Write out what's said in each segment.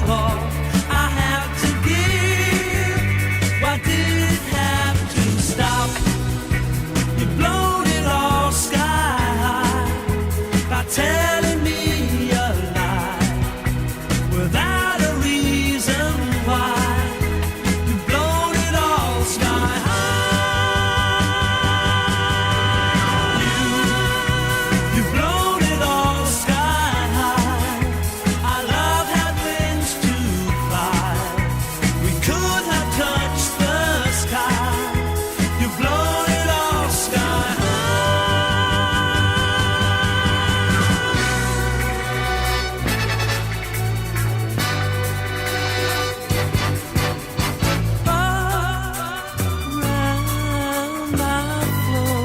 all I have to give. Why did it have to stop? You've blown it all sky high by telling me a lie without a reason why. You've blown it all sky high. You've blown it all sky high. Our love had wings to fly. We could have touched the sky. You've blown it all sky around I flow,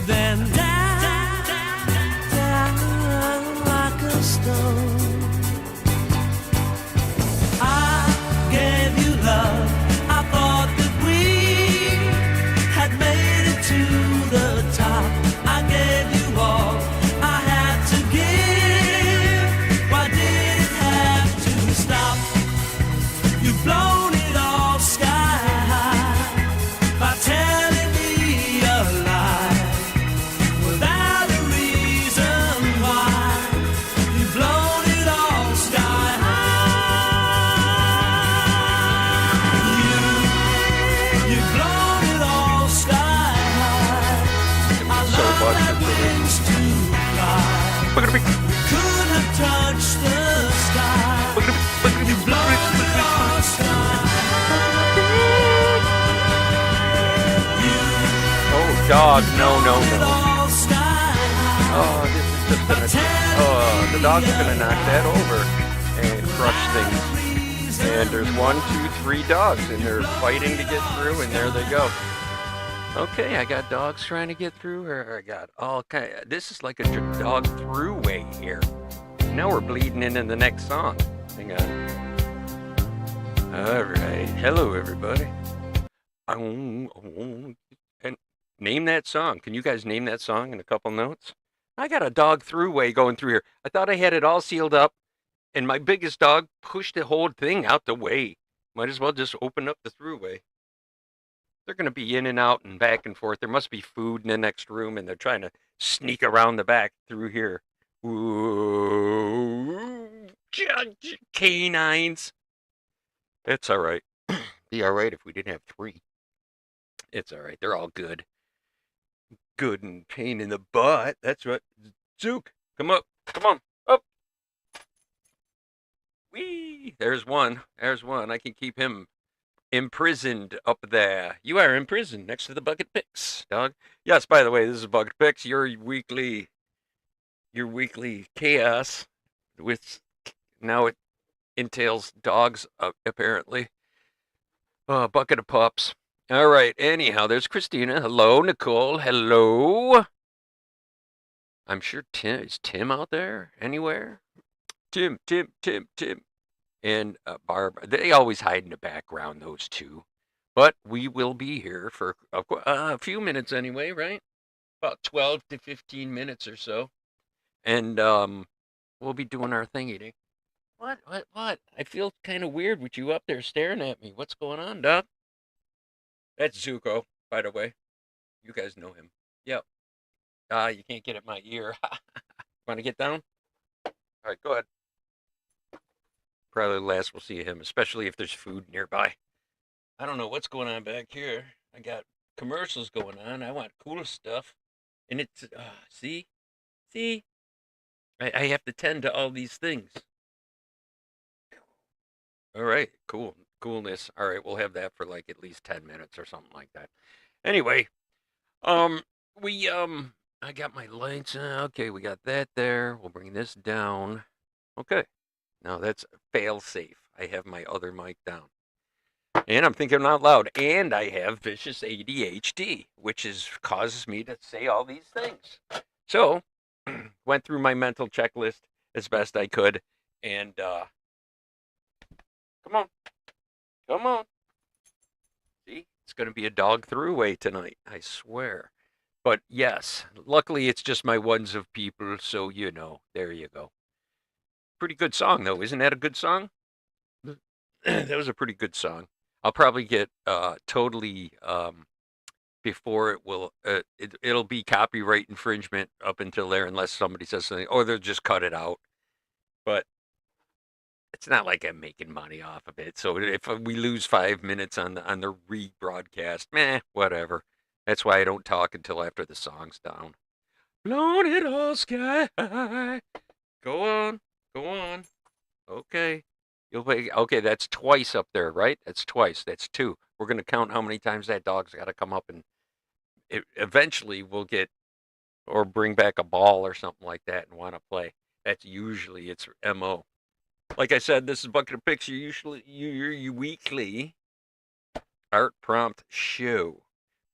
then down like a stone. I gave you love. I thought that we had made it to the top. I gave you all I had to give. Why did it have to stop? You've blown it all sky high by telling me a lie without a reason why. You've blown it all sky high. You've blown it all sky high. Our So love much had for this. wings to fly. We could have touched the sky. You've blown it all sky high. Oh, dog, no, no, Blown it no. all sky high. Oh, this is just gonna, oh, the dog's gonna knock that over and crush things. And there's 1, 2, 3 dogs, and they're fighting to get through, and there they go. Okay, I got dogs trying to get through, or I got all kind. This is like a dog throughway here. Now we're bleeding into the next song. Hang on. All right, hello everybody. And name that song. Can you guys name that song in a couple notes? I got a dog throughway going through here. I thought I had it all sealed up, and my biggest dog pushed the whole thing out the way. Might as well just open up the throughway. They're going to be in and out and back and forth. There must be food in the next room, and they're trying to sneak around the back through here. Ooh, canines. It's all right. Be all right if we didn't have 3. It's all right. They're all good. Good and pain in the butt. That's right. Zook, come up. Come on. Up. Whee. There's one. There's one. I can keep him imprisoned up there. You are imprisoned next to the bucket picks, dog. Yes, by the way, this is bucket picks. Your weekly chaos, which now it entails dogs, apparently. Bucket of pups. All right. Anyhow, there's Christina. Hello, Nicole. Hello. I'm sure is Tim out there anywhere? Tim. And Barb, they always hide in the background, those two. But we will be here for a few minutes anyway, right? About 12 to 15 minutes or so. And we'll be doing our thingy. What? I feel kind of weird with you up there staring at me. What's going on, Doc? That's Zuko, by the way. You guys know him. Yep. You can't get at my ear. Want to get down? All right, go ahead. Probably the last we'll see him, especially if there's food nearby. I don't know what's going on back here. I got commercials going on. I want cool stuff. And it's, see? I have to tend to all these things. All right, coolness. All right, we'll have that for like at least 10 minutes or something like that. Anyway, I got my lights. Okay, we got that there. We'll bring this down. Okay. Now that's fail safe. I have my other mic down. And I'm thinking out loud. And I have vicious ADHD, which causes me to say all these things. So, went through my mental checklist as best I could. And, come on. See, it's going to be a dog throughway tonight, I swear. But yes, luckily it's just my ones of people, so there you go. Pretty good song, though. Isn't that a good song? That was a pretty good song. I'll probably get totally before it will it'll be copyright infringement up until there unless somebody says something or they'll just cut it out. But it's not like I'm making money off of it. So if we lose 5 minutes on the rebroadcast, meh, whatever. That's why I don't talk until after the song's down. Blown it all sky high. Go on, go on. Okay. You'll play. Okay, that's twice up there, right? That's twice. That's two. We're gonna count how many times that dog's got to come up, and eventually we'll get or bring back a ball or something like that and want to play. That's usually its mo. Like I said, this is Bucket of Picks, your weekly art prompt show,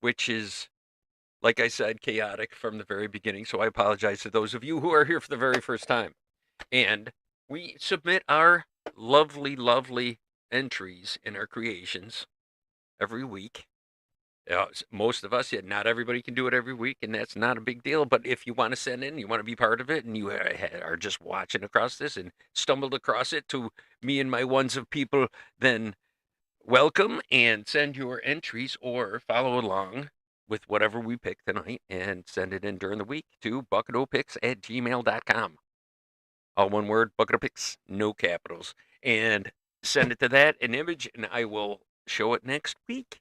which is, like I said, chaotic from the very beginning. So I apologize to those of you who are here for the very first time. And we submit our lovely, lovely entries in our creations every week. Most of us, yeah, not everybody can do it every week, and that's not a big deal. But if you want to send in, you want to be part of it, and you are just watching across this and stumbled across it to me and my ones of people, then welcome and send your entries or follow along with whatever we pick tonight and send it in during the week to bucketopicks@gmail.com. All one word, bucketopicks, no capitals. And send it to that, an image, and I will show it next week.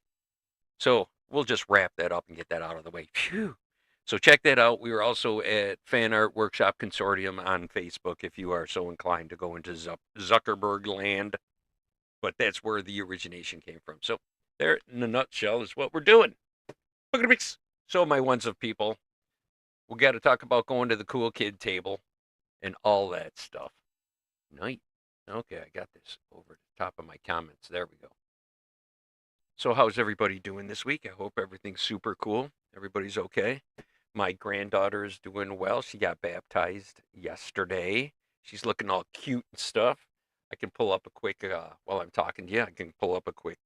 So we'll just wrap that up and get that out of the way. Phew. So check that out. We are also at Fan Art Workshop Consortium on Facebook if you are so inclined to go into Zuckerberg land. But that's where the origination came from. So there, in a nutshell, is what we're doing. So my ones of people, we got to talk about going to the cool kid table and all that stuff. Night. Okay, I got this over the top of my comments. There we go. So how's everybody doing this week? I hope everything's super cool. Everybody's okay. My granddaughter is doing well. She got baptized yesterday. She's looking all cute and stuff. I can pull up a quick, while I'm talking to you, I can pull up a quick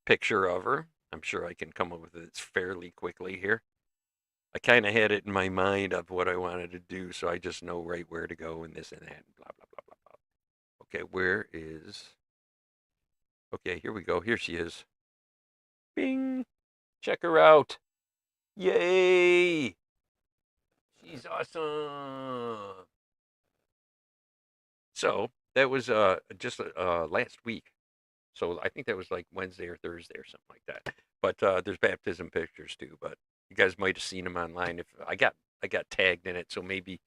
picture of her. I'm sure I can come up with it fairly quickly here. I kind of had it in my mind of what I wanted to do, so I just know right where to go and this and that and blah, blah, blah, blah, blah. Okay, where is... Okay, here we go. Here she is. Bing! Check her out. Yay! She's awesome. So that was just last week. So I think that was like Wednesday or Thursday or something like that. But there's baptism pictures too. But you guys might have seen them online. If I got tagged in it, so maybe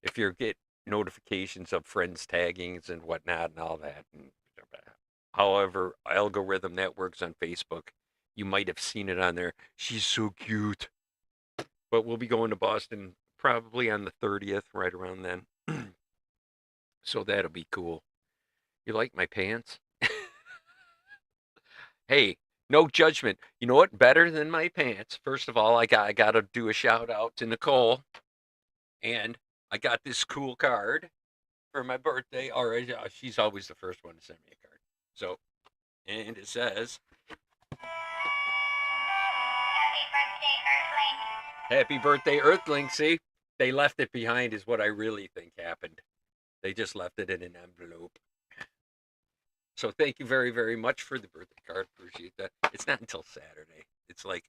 if you get notifications of friends taggings and whatnot and all that, and however algorithm that works on Facebook, you might have seen it on there. She's so cute. But we'll be going to Boston probably on the 30th, right around then. So that'll be cool. You like my pants? Hey, no judgment. You know what? Better than my pants. First of all, I got to do a shout out to Nicole, and I got this cool card for my birthday. All right, she's always the first one to send me a card. So, and it says, Happy birthday, Earthling. See, they left it behind, is what I really think happened. They just left it in an envelope. So thank you very, very much for the birthday card. Appreciate that. It's not until Saturday. It's like,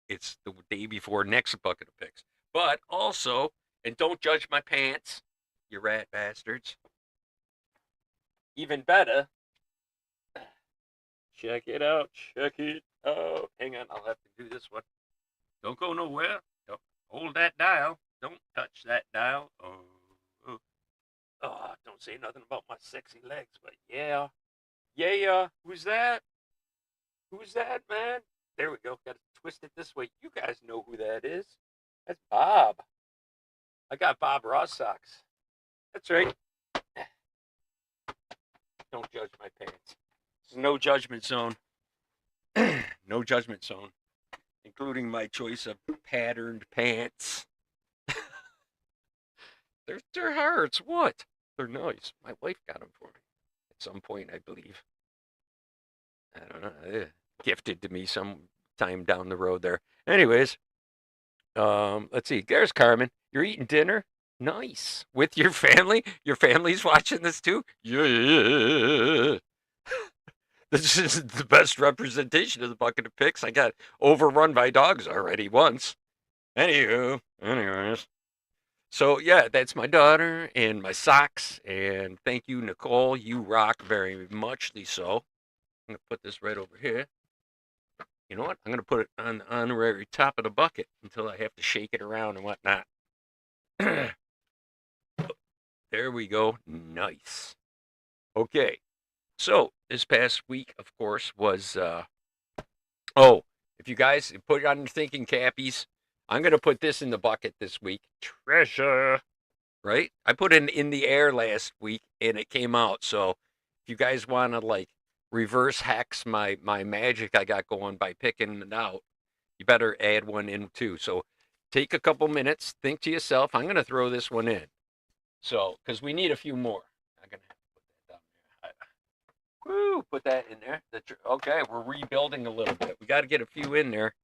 it's the day before next Bucket of Picks. But also, and don't judge my pants, you rat bastards. Even better, check it out. Check it out. Hang on, I'll have to do this one. Don't go nowhere. Don't hold that dial. Don't touch that dial. Oh, don't say nothing about my sexy legs, but yeah. Yeah, who's that? Who's that, man? There we go. Got to twist it this way. You guys know who that is. That's Bob. I got Bob Ross socks. That's right. Don't judge my pants. This is no judgment zone. No judgment zone, including my choice of patterned pants. They're hearts. What? They're nice. My wife got them for me at some point, I believe. I don't know. Gifted to me some time down the road there. Anyways, let's see. There's Carmen. You're eating dinner? Nice. With your family? Your family's watching this too? Yeah. This is the best representation of the bucket of picks. I got overrun by dogs already once. Anyways. So yeah, that's my daughter and my socks. And thank you, Nicole. You rock very muchly so. I'm gonna put this right over here. You know what? I'm gonna put it on the honorary top of the bucket until I have to shake it around and whatnot. There we go. Nice. Okay. So this past week, of course, was oh, if you guys put it on your thinking cappies, I'm gonna put this in the bucket this week. Treasure. Right? I put it in the air last week and it came out. So if you guys want to like reverse hex my magic I got going by picking it out, you better add one in too. So take a couple minutes, think to yourself, I'm gonna throw this one in. So because we need a few more. I'm gonna have to put that down there. Woo, put that in there. Okay, we're rebuilding a little bit. We got to get a few in there,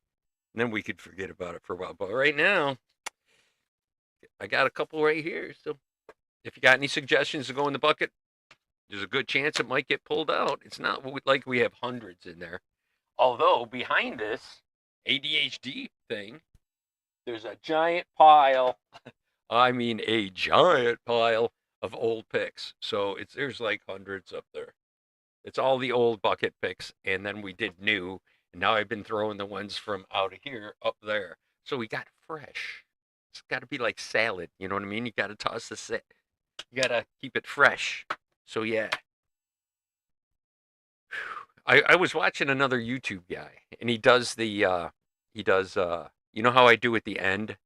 and then we could forget about it for a while. But right now, I got a couple right here. So if you got any suggestions to go in the bucket, there's a good chance it might get pulled out. It's not like we have hundreds in there. Although behind this ADHD thing, there's a giant pile. I mean, a giant pile of old picks. So there's like hundreds up there. It's all the old bucket picks, and then we did new, and now I've been throwing the ones from out of here up there. So we got fresh. It's got to be like salad, you know what I mean? You got to toss the set. You got to keep it fresh. So yeah. I was watching another YouTube guy, and he does you know how I do at the end,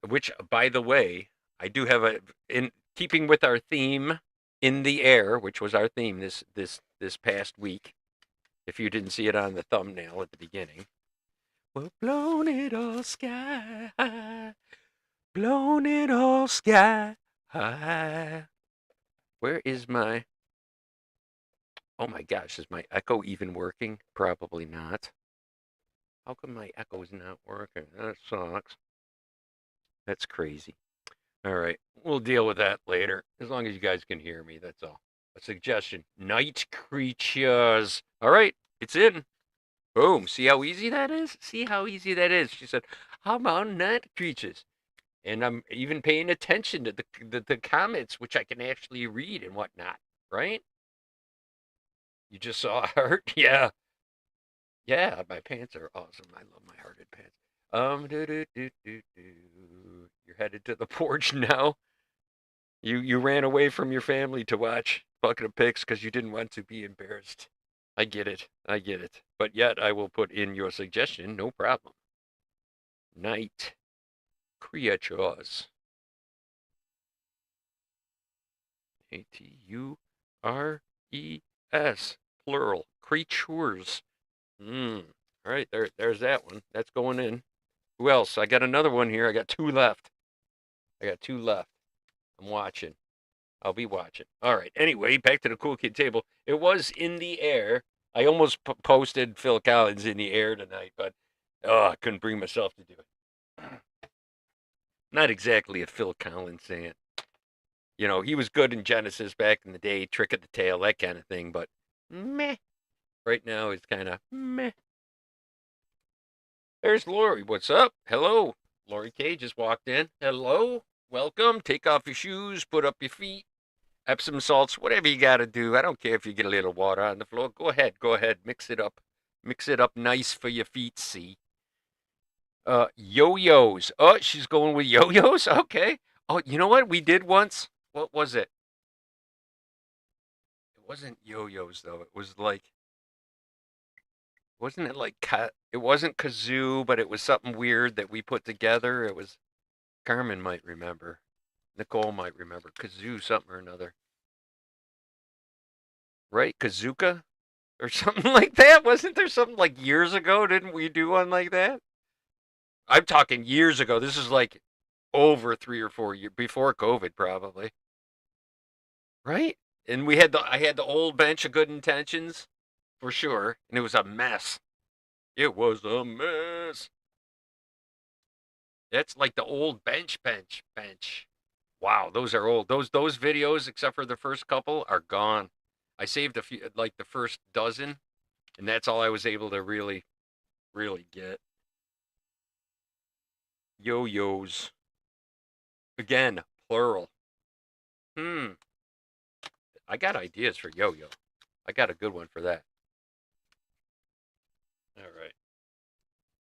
which by the way, I do have in keeping with our theme in the air, which was our theme this past week. If you didn't see it on the thumbnail at the beginning, well, blown it all sky high, blown it all sky high. Where is my? Oh my gosh, is my echo even working? Probably not. How come my echo's not working? That sucks. That's crazy. All right, we'll deal with that later. As long as you guys can hear me, that's all. A suggestion: night creatures. All right, it's in. Boom. See how easy that is? See how easy that is? She said, how about night creatures? And I'm even paying attention to the comments, which I can actually read and whatnot, right? You just saw a heart? Yeah. Yeah, my pants are awesome. I love my hearted pants. You're headed to the porch now. You ran away from your family to watch Bucket of Picks because you didn't want to be embarrassed. I get it. I get it. But yet I will put in your suggestion, no problem. Night creatures. A-T-U-R-E-S. Plural. Creatures. All right, there's that one. That's going in. Who else? I got another one here. I got two left. I'm watching. I'll be watching. All right. Anyway, back to the cool kid table. It was in the air. I almost posted Phil Collins in the air tonight, but I couldn't bring myself to do it. Not exactly a Phil Collins fan. You know, he was good in Genesis back in the day, Trick of the Tail, that kind of thing, but meh. Right now, it's kind of meh. There's Lori. What's up? Hello. Lori K just walked in. Hello. Welcome. Take off your shoes. Put up your feet. Epsom salts. Whatever you got to do. I don't care if you get a little water on the floor. Go ahead. Go ahead. Mix it up. Mix it up nice for your feet. See. Yo-yos. Oh, she's going with yo-yos? Okay. Oh, you know what we did once? What was it? It wasn't yo-yos, though. It was like, wasn't it like, it wasn't kazoo, but it was something weird that we put together. It was, Carmen might remember. Nicole might remember. Kazoo something or another. Right? Kazuka? Or something like that? Wasn't there something like years ago? Didn't we do one like that? I'm talking years ago. This is like over 3 or 4 years before COVID, probably. Right? And I had the old bench of good intentions, for sure, and it was a mess. It was a mess. That's like the old bench. Wow, those are old. Those videos, except for the first couple, are gone. I saved a few, like the first dozen, and that's all I was able to really, really get. Yo-yos. Again, plural. Hmm. I got ideas for yo-yo. I got a good one for that. All right.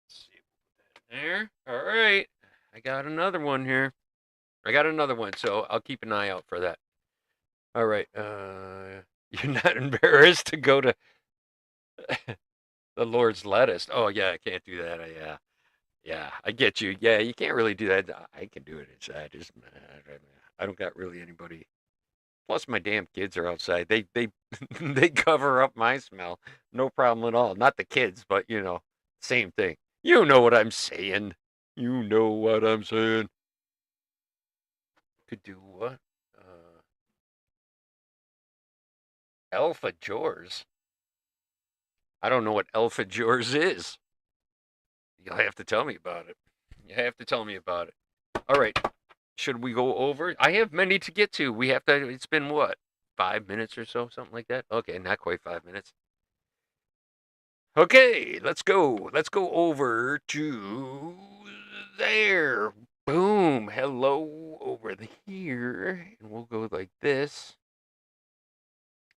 Let's see. There. All right. I got another one here. I got another one, so I'll keep an eye out for that. All right. You're not embarrassed to go to the Lord's lettuce. Oh yeah, I can't do that. Yeah, I get you. Yeah, you can't really do that. I can do it inside. I don't got really anybody. Plus, my damn kids are outside. They they cover up my smell. No problem at all. Not the kids, but same thing. You know what I'm saying. You know what I'm saying. Could do what? Alpha Jors. I don't know what Alpha Jors is. You'll have to tell me about it. You have to tell me about it. All right. Should we go over? I have many to get to. We have to. It's been what? 5 minutes or so, something like that. Okay, not quite 5 minutes. Okay, let's go. Let's go over to there. Boom. Hello over here. And we'll go like this.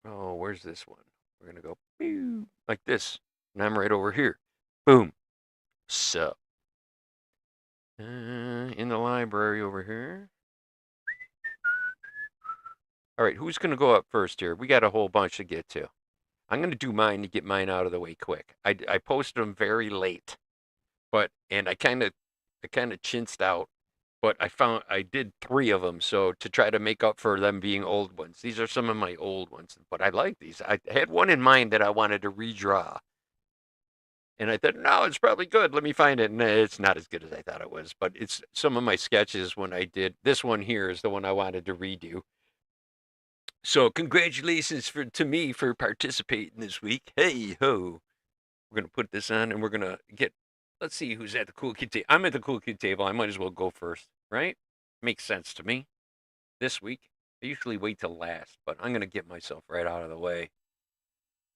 Oh, where's this one? We're going to go pew, like this. And I'm right over here. Boom. So, in the library over here. All right, who's going to go up first here? We got a whole bunch to get to. I'm going to do mine to get mine out of the way quick. I posted them very late, and I kind of chinced out, but I did 3 of them, so to try to make up for them being old ones. These are some of my old ones, but I like these. I had one in mind that I wanted to redraw, and I thought, no, it's probably good. Let me find it, and it's not as good as I thought it was, but it's some of my sketches when I did. This one here is the one I wanted to redo. So congratulations to me for participating this week. Hey ho. We're going to put this on and we're going to let's see who's at the cool kid table. I'm at the cool kid table. I might as well go first, right? Makes sense to me. This week, I usually wait till last, but I'm going to get myself right out of the way.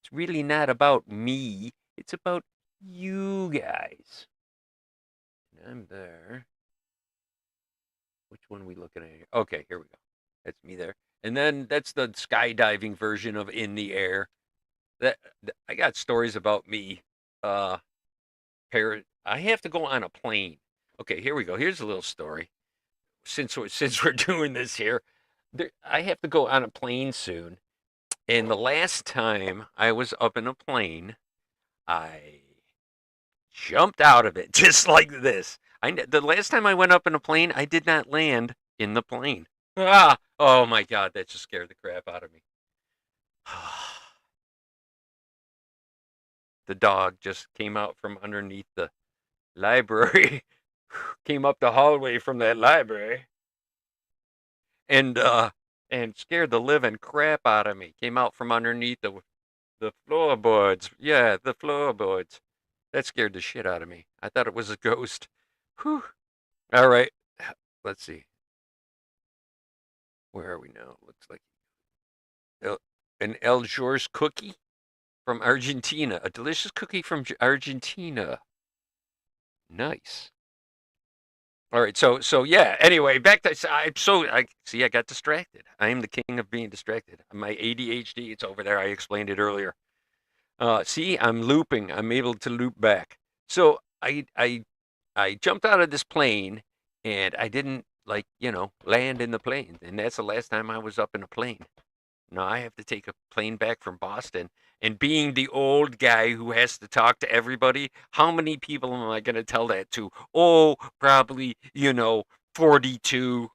It's really not about me. It's about you guys. And I'm there. Which one are we looking at here? Okay, here we go. That's me there. And then that's the skydiving version of In the Air. I got stories about me. I have to go on a plane. Okay, here we go. Here's a little story. Since we're doing this here, I have to go on a plane soon. And the last time I was up in a plane, I jumped out of it just like this. The last time I went up in a plane, I did not land in the plane. Ah, oh my God, that just scared the crap out of me. The dog just came out from underneath the library, came up the hallway from that library, and scared the living crap out of me. Came out from underneath the floorboards. Yeah, the floorboards. That scared the shit out of me. I thought it was a ghost. Whew. All right, let's see. Where are we now? Looks like an El Jors cookie from Argentina. A delicious cookie from Argentina. Nice. All right, so yeah. Anyway, back to I got distracted. I am the king of being distracted. My ADHD, it's over there. I explained it earlier. See, I'm looping. I'm able to loop back. So I jumped out of this plane, and I didn't land in the plane. And that's the last time I was up in a plane. Now I have to take a plane back from Boston. And being the old guy who has to talk to everybody, how many people am I going to tell that to? Oh, probably, 42.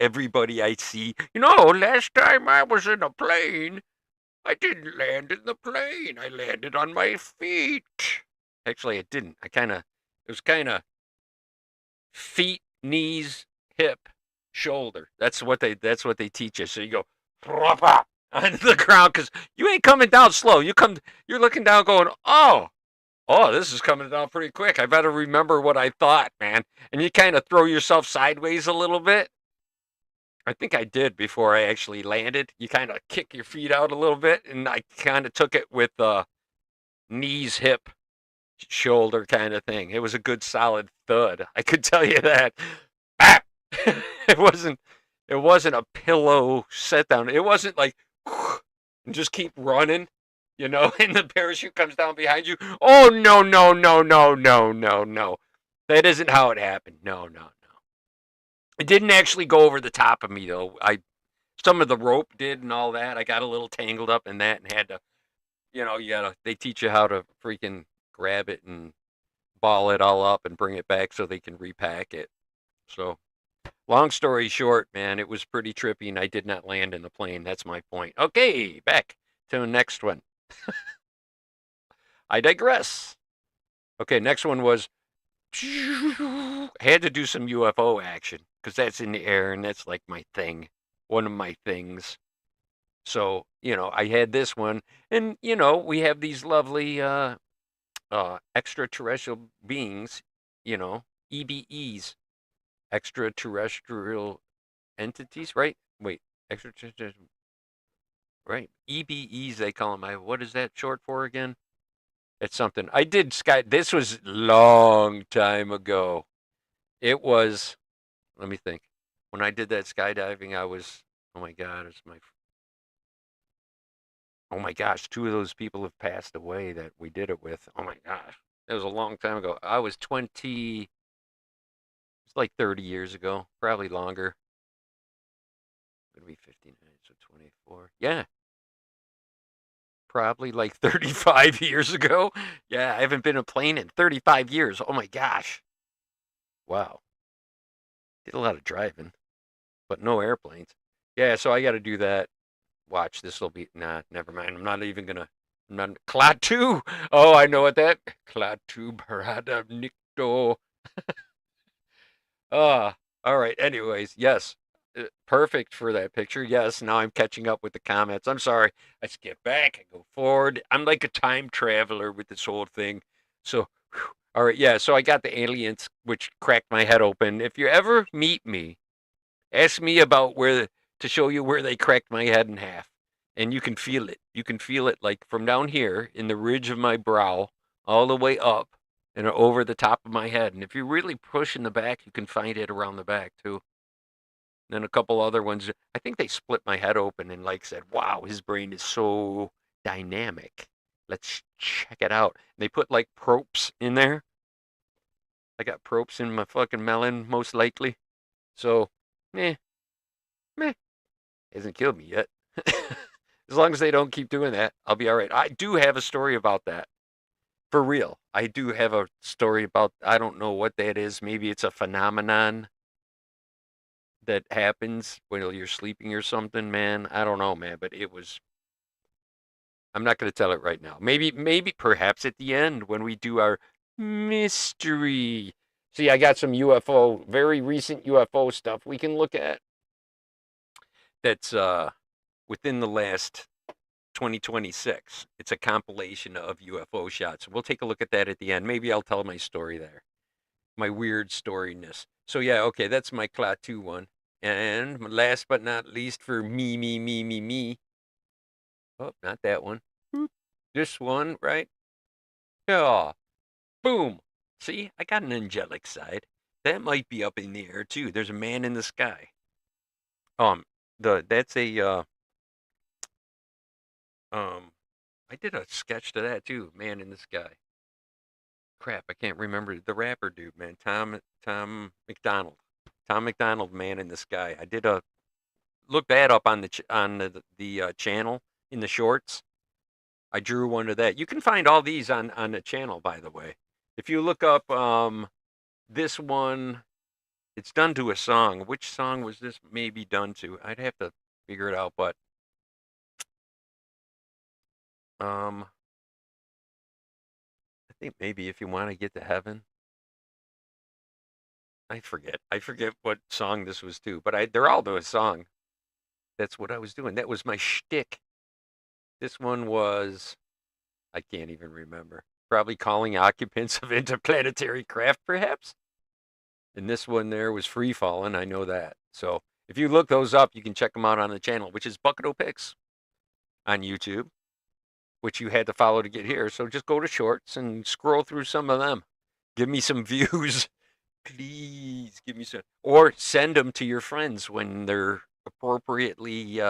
Everybody I see. Last time I was in a plane, I didn't land in the plane. I landed on my feet. Actually, it didn't. It was kind of feet, knees, hip, shoulder. That's what they teach us. So you go on the ground because you ain't coming down slow. You're looking down, going, oh, oh, this is coming down pretty quick. I better remember what I thought, man. And you kind of throw yourself sideways a little bit. I think I did before I actually landed. You kind of kick your feet out a little bit, and I kind of took it with knees, hip, shoulder kind of thing. It was a good solid thud. I could tell you that. Bap! it wasn't. It wasn't a pillow set down. It wasn't like and just keep running, and the parachute comes down behind you. Oh no no no no no no no! That isn't how it happened. No no no. It didn't actually go over the top of me though. Some of the rope did and all that. I got a little tangled up in that and had to, they teach you how to freaking grab it and ball it all up and bring it back so they can repack it. So, long story short, man, it was pretty trippy and I did not land in the plane. That's my point. Okay, back to the next one. I digress. Okay, next one was had to do some UFO action because that's in the air and that's like my thing, one of my things. So, I had this one, and we have these lovely extraterrestrial beings, EBEs, extraterrestrial entities, right? Wait, extraterrestrial, right? EBEs, they call them. What is that short for again? It's something. I did sky. This was long time ago. It was. Let me think. When I did that skydiving, I was. Oh my God! It's my. Oh my gosh! Two of those people have passed away that we did it with. Oh my gosh! That was a long time ago. I was 20. It's like 30 years ago, probably longer. It'll be 59, so 24. Yeah, probably like 35 years ago. Yeah, I haven't been in a plane in 35 years. Oh my gosh. Wow. Did a lot of driving, but no airplanes. Yeah, so I got to do that. Watch, this will be. Nah, never mind. I'm not even going to. I'm not. Klaatu. Oh, I know what that. Klaatu Barada Nikto. All right. Anyways, yes. Perfect for that picture. Yes, now I'm catching up with the comments. I'm sorry. I skip back, I go forward. I'm like a time traveler with this whole thing. So, whew. All right, yeah. So I got the aliens, which cracked my head open. If you ever meet me, ask me about to show you where they cracked my head in half, and you can feel it. You can feel it like from down here in the ridge of my brow, all the way up and over the top of my head. And if you really push in the back, you can find it around the back too. And then a couple other ones. I think they split my head open and like said, "Wow, his brain is so dynamic. Let's check it out." And they put like probes in there. I got probes in my fucking melon, most likely. So, meh, meh. Hasn't killed me yet. As long as they don't keep doing that, I'll be all right. I do have a story about that. For real. I do have a story about, I don't know what that is. Maybe it's a phenomenon that happens while you're sleeping or something, man. I don't know, man, but I'm not going to tell it right now. Maybe perhaps at the end when we do our mystery. See, I got some UFO, very recent UFO stuff we can look at. That's within the last 2026. It's a compilation of UFO shots. We'll take a look at that at the end. Maybe I'll tell my story there. My weird storiness. So yeah, okay, that's my Klaatu one. And last but not least for me. Oh, not that one. This one, right? Yeah. Boom. See, I got an angelic side. That might be up in the air too. There's a man in the sky. Um, that's a I did a sketch to that too. Man in the sky. Crap, I can't remember the rapper dude, man. Tom McDonald. Tom McDonald, Man in the Sky. I did a look that up on the channel in the shorts. I drew one of that. You can find all these on the channel, by the way. If you look up this one, it's done to a song. Which song was this maybe done to? I'd have to figure it out, but I think maybe If You Want to Get to Heaven. I forget. I forget what song this was to, but they're all to a song. That's what I was doing. That was my shtick. This one was I can't even remember. probably calling occupants of interplanetary craft, perhaps. And this one there was free falling. I know that. So if you look those up, you can check them out on the channel, which is Bucket O Pics on YouTube, which you had to follow to get here. So just go to shorts and scroll through some of them. Give me some views. Please give me some. Or send them to your friends when they're appropriately,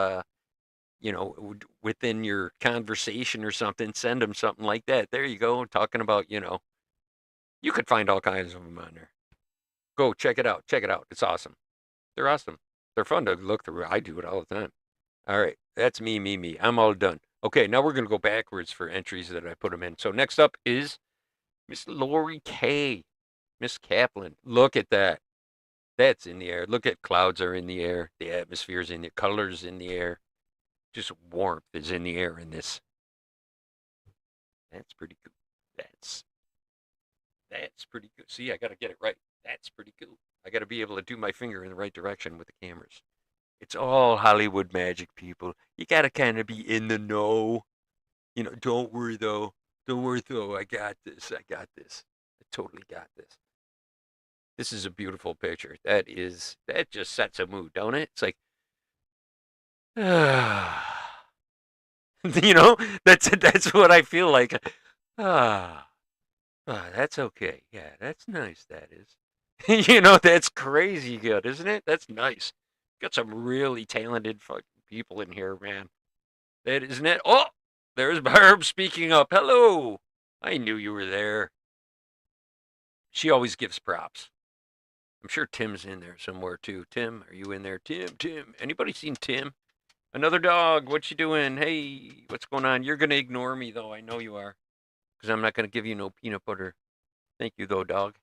within your conversation or something. Send them something like that. There you go. Talking about, you could find all kinds of them on there. Go check it out. Check it out. It's awesome. They're awesome. They're fun to look through. I do it all the time. All right. That's me. I'm all done. Okay, now we're going to go backwards for entries that I put them in. So next up is Miss Lori K. Miss Kaplan. Look at that. That's in the air. Look at clouds are in the air. The atmosphere's in the colors in the air. Just warmth is in the air in this. That's pretty cool. That's pretty good. See, I got to get it right. That's pretty cool. I got to be able to do my finger in the right direction with the cameras. It's all Hollywood magic, people. You got to kind of be in the know. Don't worry, though. Don't worry, though. I got this. I totally got this. This is a beautiful picture. That just sets a mood, don't it? It's like, that's what I feel like. That's okay. Yeah, that's nice. That is. That's crazy good, isn't it? That's nice. Got some really talented fucking people in here, man. That isn't it? Oh, there's Barb speaking up. Hello. I knew you were there. She always gives props. I'm sure Tim's in there somewhere too. Tim, are you in there? Tim. Anybody seen Tim? Another dog. What you doing? Hey, what's going on? You're gonna ignore me though. I know you are, because I'm not gonna give you no peanut butter. Thank you though, dog.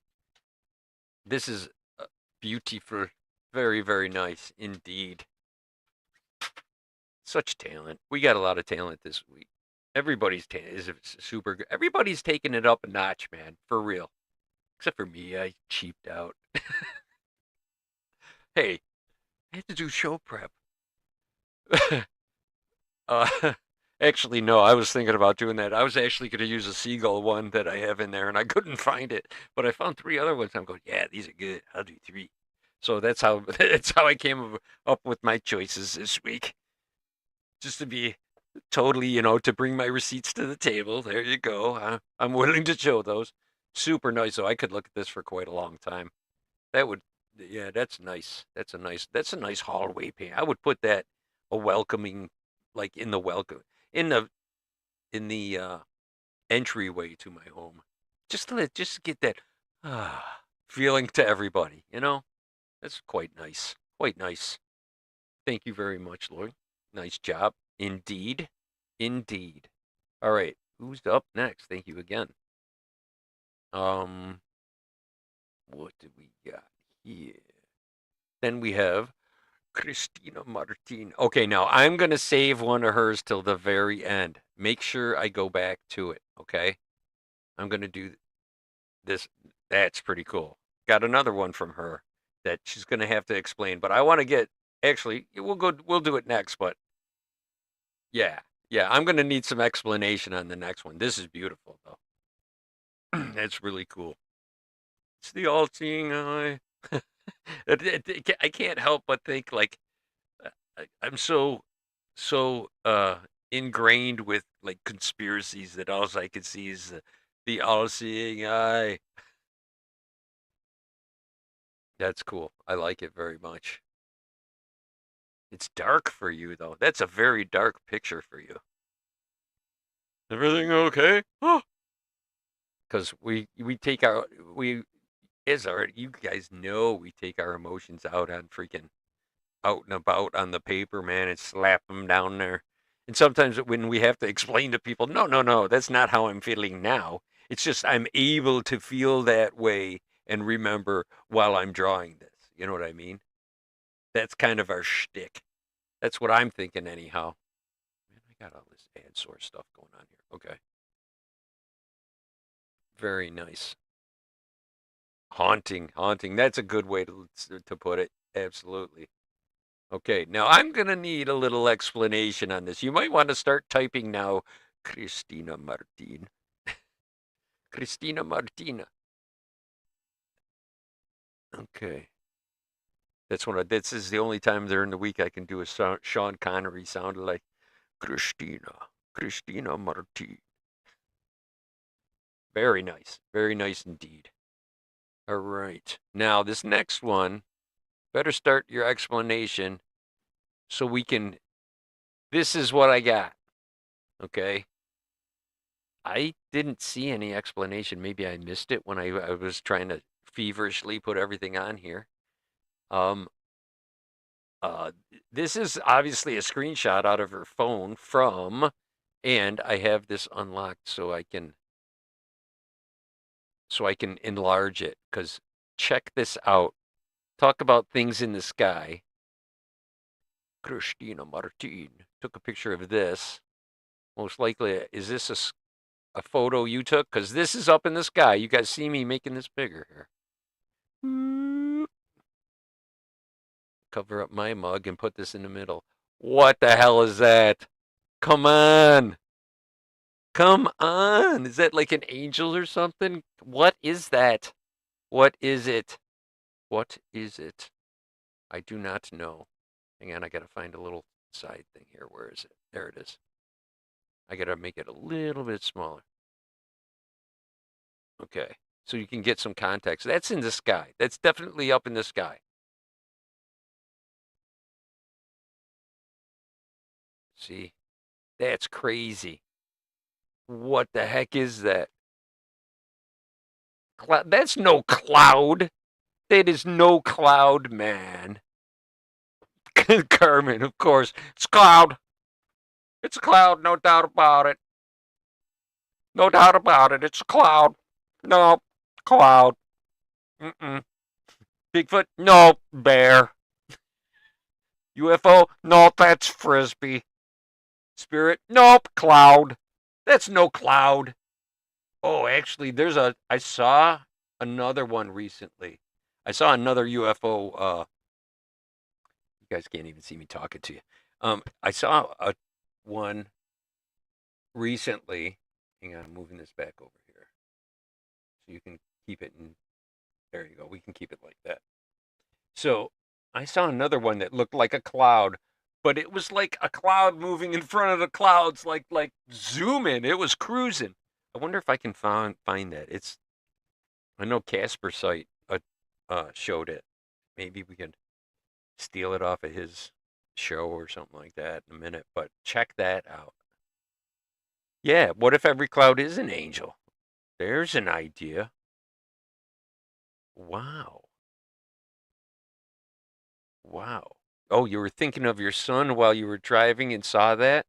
This is beautiful. Very, very nice indeed. Such talent. We got a lot of talent this week. Everybody's is super good. Everybody's taking it up a notch, man. For real. Except for me, I cheaped out. Hey, I had to do show prep. Actually, no, I was thinking about doing that. I was actually going to use a seagull one that I have in there, and I couldn't find it. But I found 3 other ones. I'm going, yeah, these are good. I'll do 3. So that's how I came up with my choices this week. Just to be totally, to bring my receipts to the table. There you go. I'm willing to show those. Super nice. So I could look at this for quite a long time. Yeah, that's nice. That's a nice hallway paint. I would put that a welcoming, like in the entryway to my home, just to get that feeling to everybody. That's quite nice. Quite nice. Thank you very much, Lloyd. Nice job. Indeed. All right. Who's up next? Thank you again. What do we got here? Then we have Christina Martin. Okay, now I'm going to save one of hers till the very end. Make sure I go back to it, okay? I'm going to do this. That's pretty cool. Got another one from her that she's going to have to explain, but I want to get, actually, we'll do it next, but yeah, I'm going to need some explanation on the next one. This is beautiful, though. That's really cool. It's the all-seeing eye. I can't help but think, like, I'm so ingrained with like conspiracies that all I can see is the all-seeing eye. That's cool. I like it very much. It's dark for you though. That's a very dark picture for you. Everything okay? Oh. Because you guys know we take our emotions out on freaking out and about on the paper, man, and slap them down there. And sometimes when we have to explain to people, no, that's not how I'm feeling now. It's just I'm able to feel that way and remember while I'm drawing this. You know what I mean? That's kind of our shtick. That's what I'm thinking anyhow. Man, I got all this ad source stuff going on here. Okay. Very nice. Haunting. That's a good way to put it. Absolutely. Okay, now I'm going to need a little explanation on this. You might want to start typing now, Christina Martin. Christina Martina. Okay. This is the only time during the week I can do a Sean Connery sound like Christina Martina. Very nice indeed. All right. Now, this next one, better start your explanation so we can. This is what I got. Okay. I didn't see any explanation. Maybe I missed it when I was trying to feverishly put everything on here. Um, uh, this is obviously a screenshot out of her phone from, and I have this unlocked so I can enlarge it. Because check this out. Talk about things in the sky. Christina Martin took a picture of this. Most likely, is this a photo you took? Because this is up in the sky. You guys see me making this bigger here. Cover up my mug and put this in the middle. What the hell is that? Come on. Come on. Is that like an angel or something? What is that? What is it? What is it? I do not know. Hang on, I gotta find a little side thing here. Where is it? There it is. I gotta make it a little bit smaller. Okay, so you can get some context. That's in the sky. That's definitely up in the sky. See, that's crazy. What the heck is that? That's no cloud. That is no cloud, man. Carmen, of course. It's cloud. It's a cloud, no doubt about it. No doubt about it. It's a cloud. No, cloud. Mm-mm. Bigfoot? No, bear. UFO? No, that's frisbee. Spirit? Nope, cloud. That's no cloud. Oh, actually, I saw another one recently. I saw another UFO. You guys can't even see me talking to you. I saw one recently. Hang on, I'm moving this back over here. So you can keep it in. There you go. We can keep it like that. So I saw another one that looked like a cloud, but it was like a cloud moving in front of the clouds, like zooming. It was cruising. I wonder if I can find that. I know Casper site showed it. Maybe we could steal it off of his show or something like that in a minute. But check that out. Yeah, what if every cloud is an angel? There's an idea. Wow. Wow. Oh, you were thinking of your son while you were driving and saw that?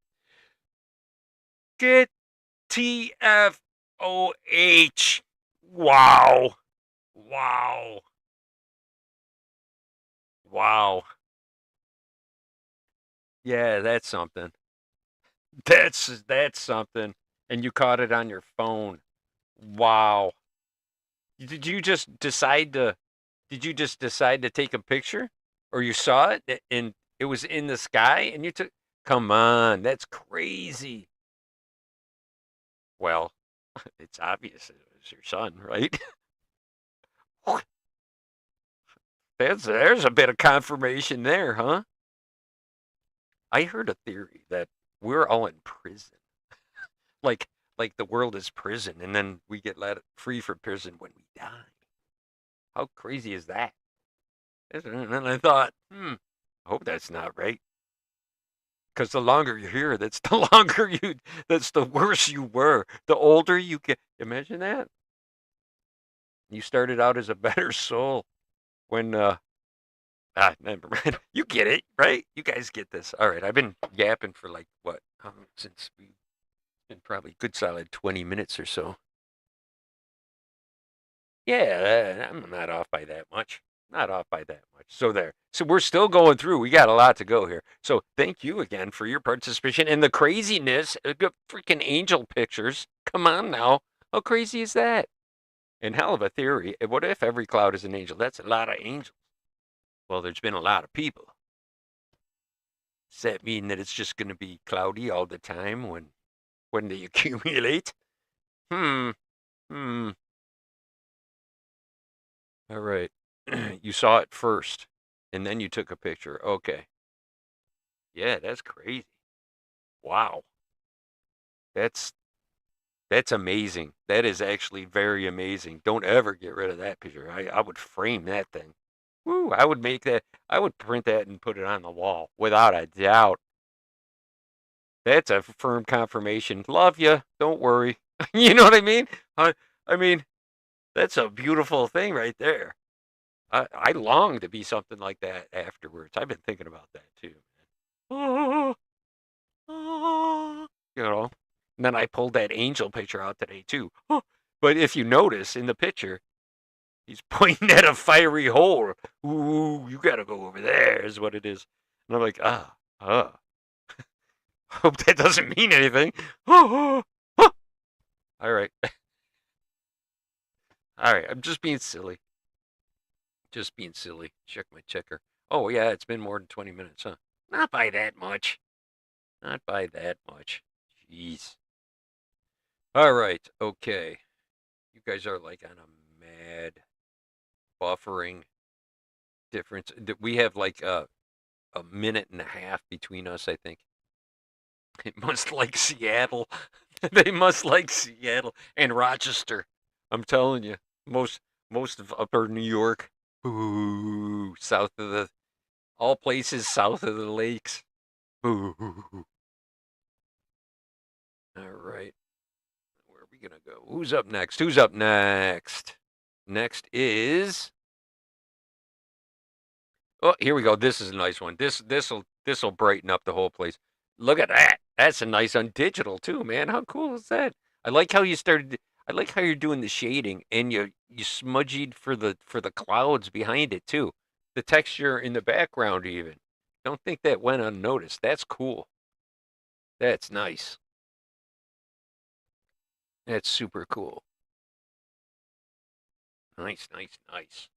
Get TFOH. Wow. Wow. Wow. Yeah, that's something. That's something. And you caught it on your phone. Wow. Did you just decide to take a picture? Or you saw it and it was in the sky and you took Come on, that's crazy. Well, it's obvious it was your son, right? There's a bit of confirmation there, huh? I heard a theory that we're all in prison. Like like the world is prison and then we get let free from prison when we die. How crazy is that? And then I thought, I hope that's not right. Because the longer you're here, that's the worse you were. The older you get. Imagine that. You started out as a better soul when, never mind. You get it, right? You guys get this. All right. I've been yapping for like, what, since we've been probably a good solid 20 minutes or so. Yeah, I'm not off by that much. Not off by that much. So there. So we're still going through. We got a lot to go here. So thank you again for your participation and the craziness. Freaking angel pictures. Come on now. How crazy is that? And hell of a theory. What if every cloud is an angel? That's a lot of angels. Well, there's been a lot of people. Does that mean that it's just going to be cloudy all the time when they accumulate? Hmm. All right. You saw it first, and then you took a picture. Okay. Yeah, that's crazy. Wow. That's that's amazing. That is actually very amazing. Don't ever get rid of that picture. I would frame that thing. Woo, I would make that. I would print that and put it on the wall without a doubt. That's a firm confirmation. Love you. Don't worry. You know what I mean? I mean, that's a beautiful thing right there. I long to be something like that afterwards. I've been thinking about that too. Oh, oh, you know. And then I pulled that angel picture out today too. Oh, but if you notice in the picture, he's pointing at a fiery hole. Ooh, you gotta go over there, is what it is. And I'm like, hope that doesn't mean anything. Oh, all right, all right. I'm just being silly. Just being silly. Check my checker. Oh yeah, it's been more than 20 minutes, huh? Not by that much. Not by that much. Jeez. All right. Okay. You guys are like on a mad buffering difference. We have like a minute and a half between us, I think. It must like Seattle. They must like Seattle and Rochester. I'm telling you, most of upper New York. Ooh, south of the all places south of the lakes. Ooh. All right. Where are we gonna go? Who's up next? Who's up next? Next is oh, here we go. This is a nice one. This'll brighten up the whole place. Look at that. That's a nice on digital too, man. How cool is that? I like how you started. I like how you're doing the shading and you smudged for the clouds behind it too. The texture in the background even. Don't think that went unnoticed. That's cool. That's nice. That's super cool. Nice, nice, nice.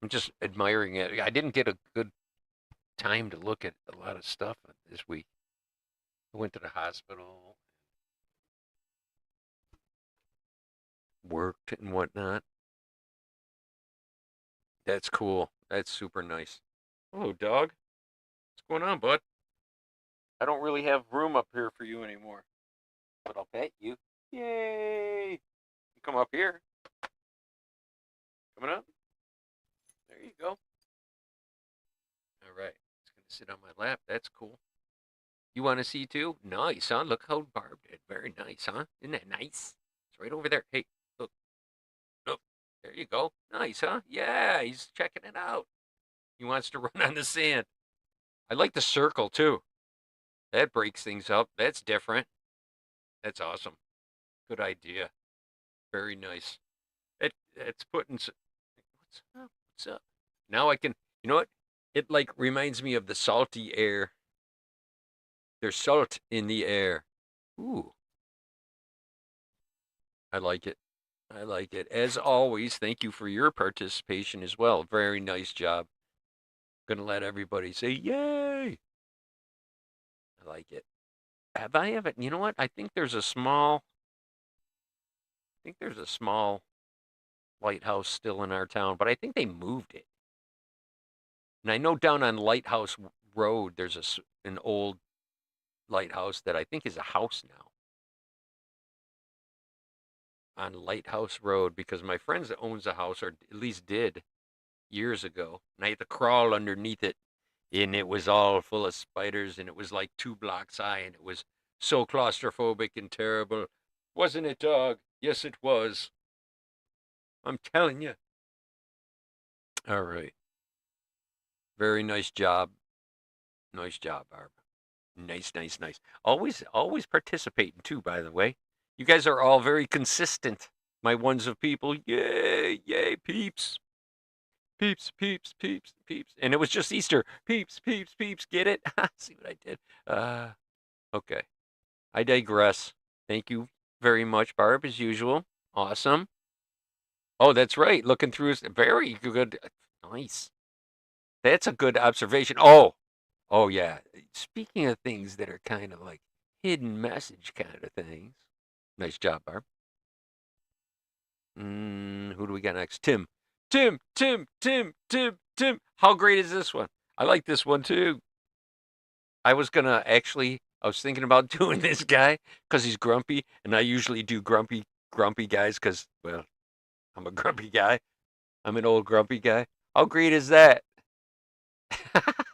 I'm just admiring it. I didn't get a good time to look at a lot of stuff this week. I went to the hospital, worked and whatnot. That's cool. That's super nice. Hello, dog. What's going on, bud? I don't really have room up here for you anymore, but I'll pet you. Yay! You come up here. Coming up. There you go. All right. It's gonna sit on my lap. That's cool. You want to see too? Nice, huh? Look how Barb did. Very nice, huh? Isn't that nice? It's right over there. Hey, look, look. There you go. Nice, huh? Yeah, he's checking it out. He wants to run on the sand. I like the circle too. That breaks things up. That's different. That's awesome. Good idea. Very nice. It's putting. What's up? What's up? Now I can. You know what? It like reminds me of the salty air. There's salt in the air. Ooh, I like it. I like it. As always, thank you for your participation as well. Very nice job. Gonna let everybody say yay. I like it. Have I ever? You know what? I think there's a small. I think there's a small lighthouse still in our town, but I think they moved it. And I know down on Lighthouse Road, there's an old lighthouse that I think is a house now on Lighthouse Road because my friend that owns the house, or at least did years ago, and I had to crawl underneath it, and it was all full of spiders, and it was like 2 blocks high, and it was so claustrophobic and terrible. Wasn't it, dog? Yes, it was. I'm telling you. All right. Very nice job. Nice job, Barb. Nice, nice, nice. Always participating too, by the way. You guys are all very consistent. My ones of people. Yay, yay, peeps. Peeps, peeps, peeps, peeps. And it was just Easter. Peeps, peeps, peeps. Get it? See what I did? Okay. I digress. Thank you very much, Barb, as usual. Awesome. Oh, that's right. Looking through is very good. Nice. That's a good observation. Oh yeah. Speaking of things that are kind of like hidden message kind of things. Nice job, Barb. Who do we got next? Tim. Tim. How great is this one? I like this one too. I was thinking about doing this guy because he's grumpy, and I usually do grumpy guys because, well, I'm a grumpy guy. I'm an old grumpy guy. How great is that?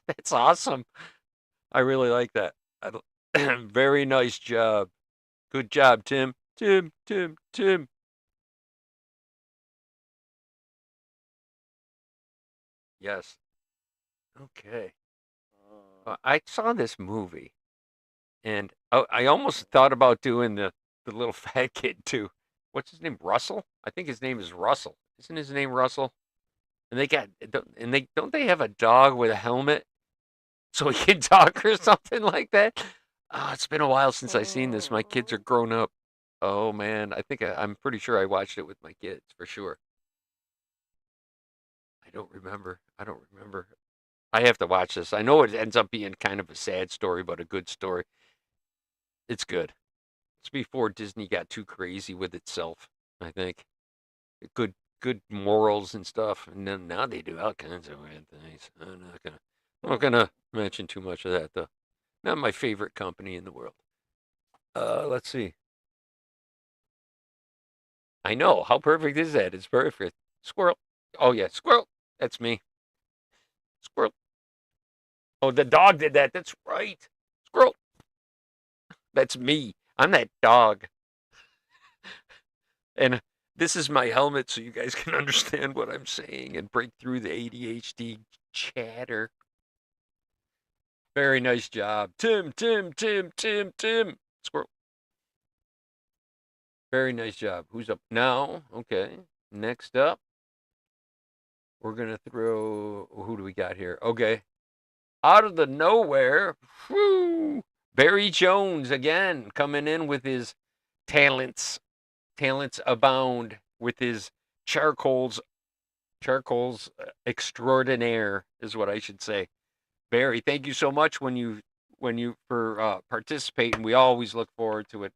That's awesome. I really like that. Very nice job. Good job, Tim. Tim. Yes. Okay. I saw this movie, and I almost thought about doing the little fat kid too. What's his name? Russell? I think his name is Russell. Isn't his name Russell? And they don't they have a dog with a helmet so he can talk or something like that? Oh, it's been a while since I seen this. My kids are grown up. Oh man, I'm pretty sure I watched it with my kids for sure. I don't remember. I have to watch this. I know it ends up being kind of a sad story, but a good story. It's good. It's before Disney got too crazy with itself, I think. Good morals and stuff. And then now they do all kinds of weird things. I'm not gonna mention too much of that though. Not my favorite company in the world. Let's see. I know. How perfect is that? It's perfect. Squirrel. Oh yeah, squirrel. That's me. Squirrel. Oh, the dog did that. That's right. Squirrel. That's me. I'm that dog. And this is my helmet so you guys can understand what I'm saying and break through the ADHD chatter. Very nice job. Tim. Squirrel. Very nice job. Who's up now? Okay. Next up, we're going to throw. Who do we got here? Okay. Out of the nowhere, whoo, Barry Jones again coming in with his talents. Talents abound with his charcoals extraordinaire is what I should say. Barry, thank you so much when you for participating. We always look forward to it.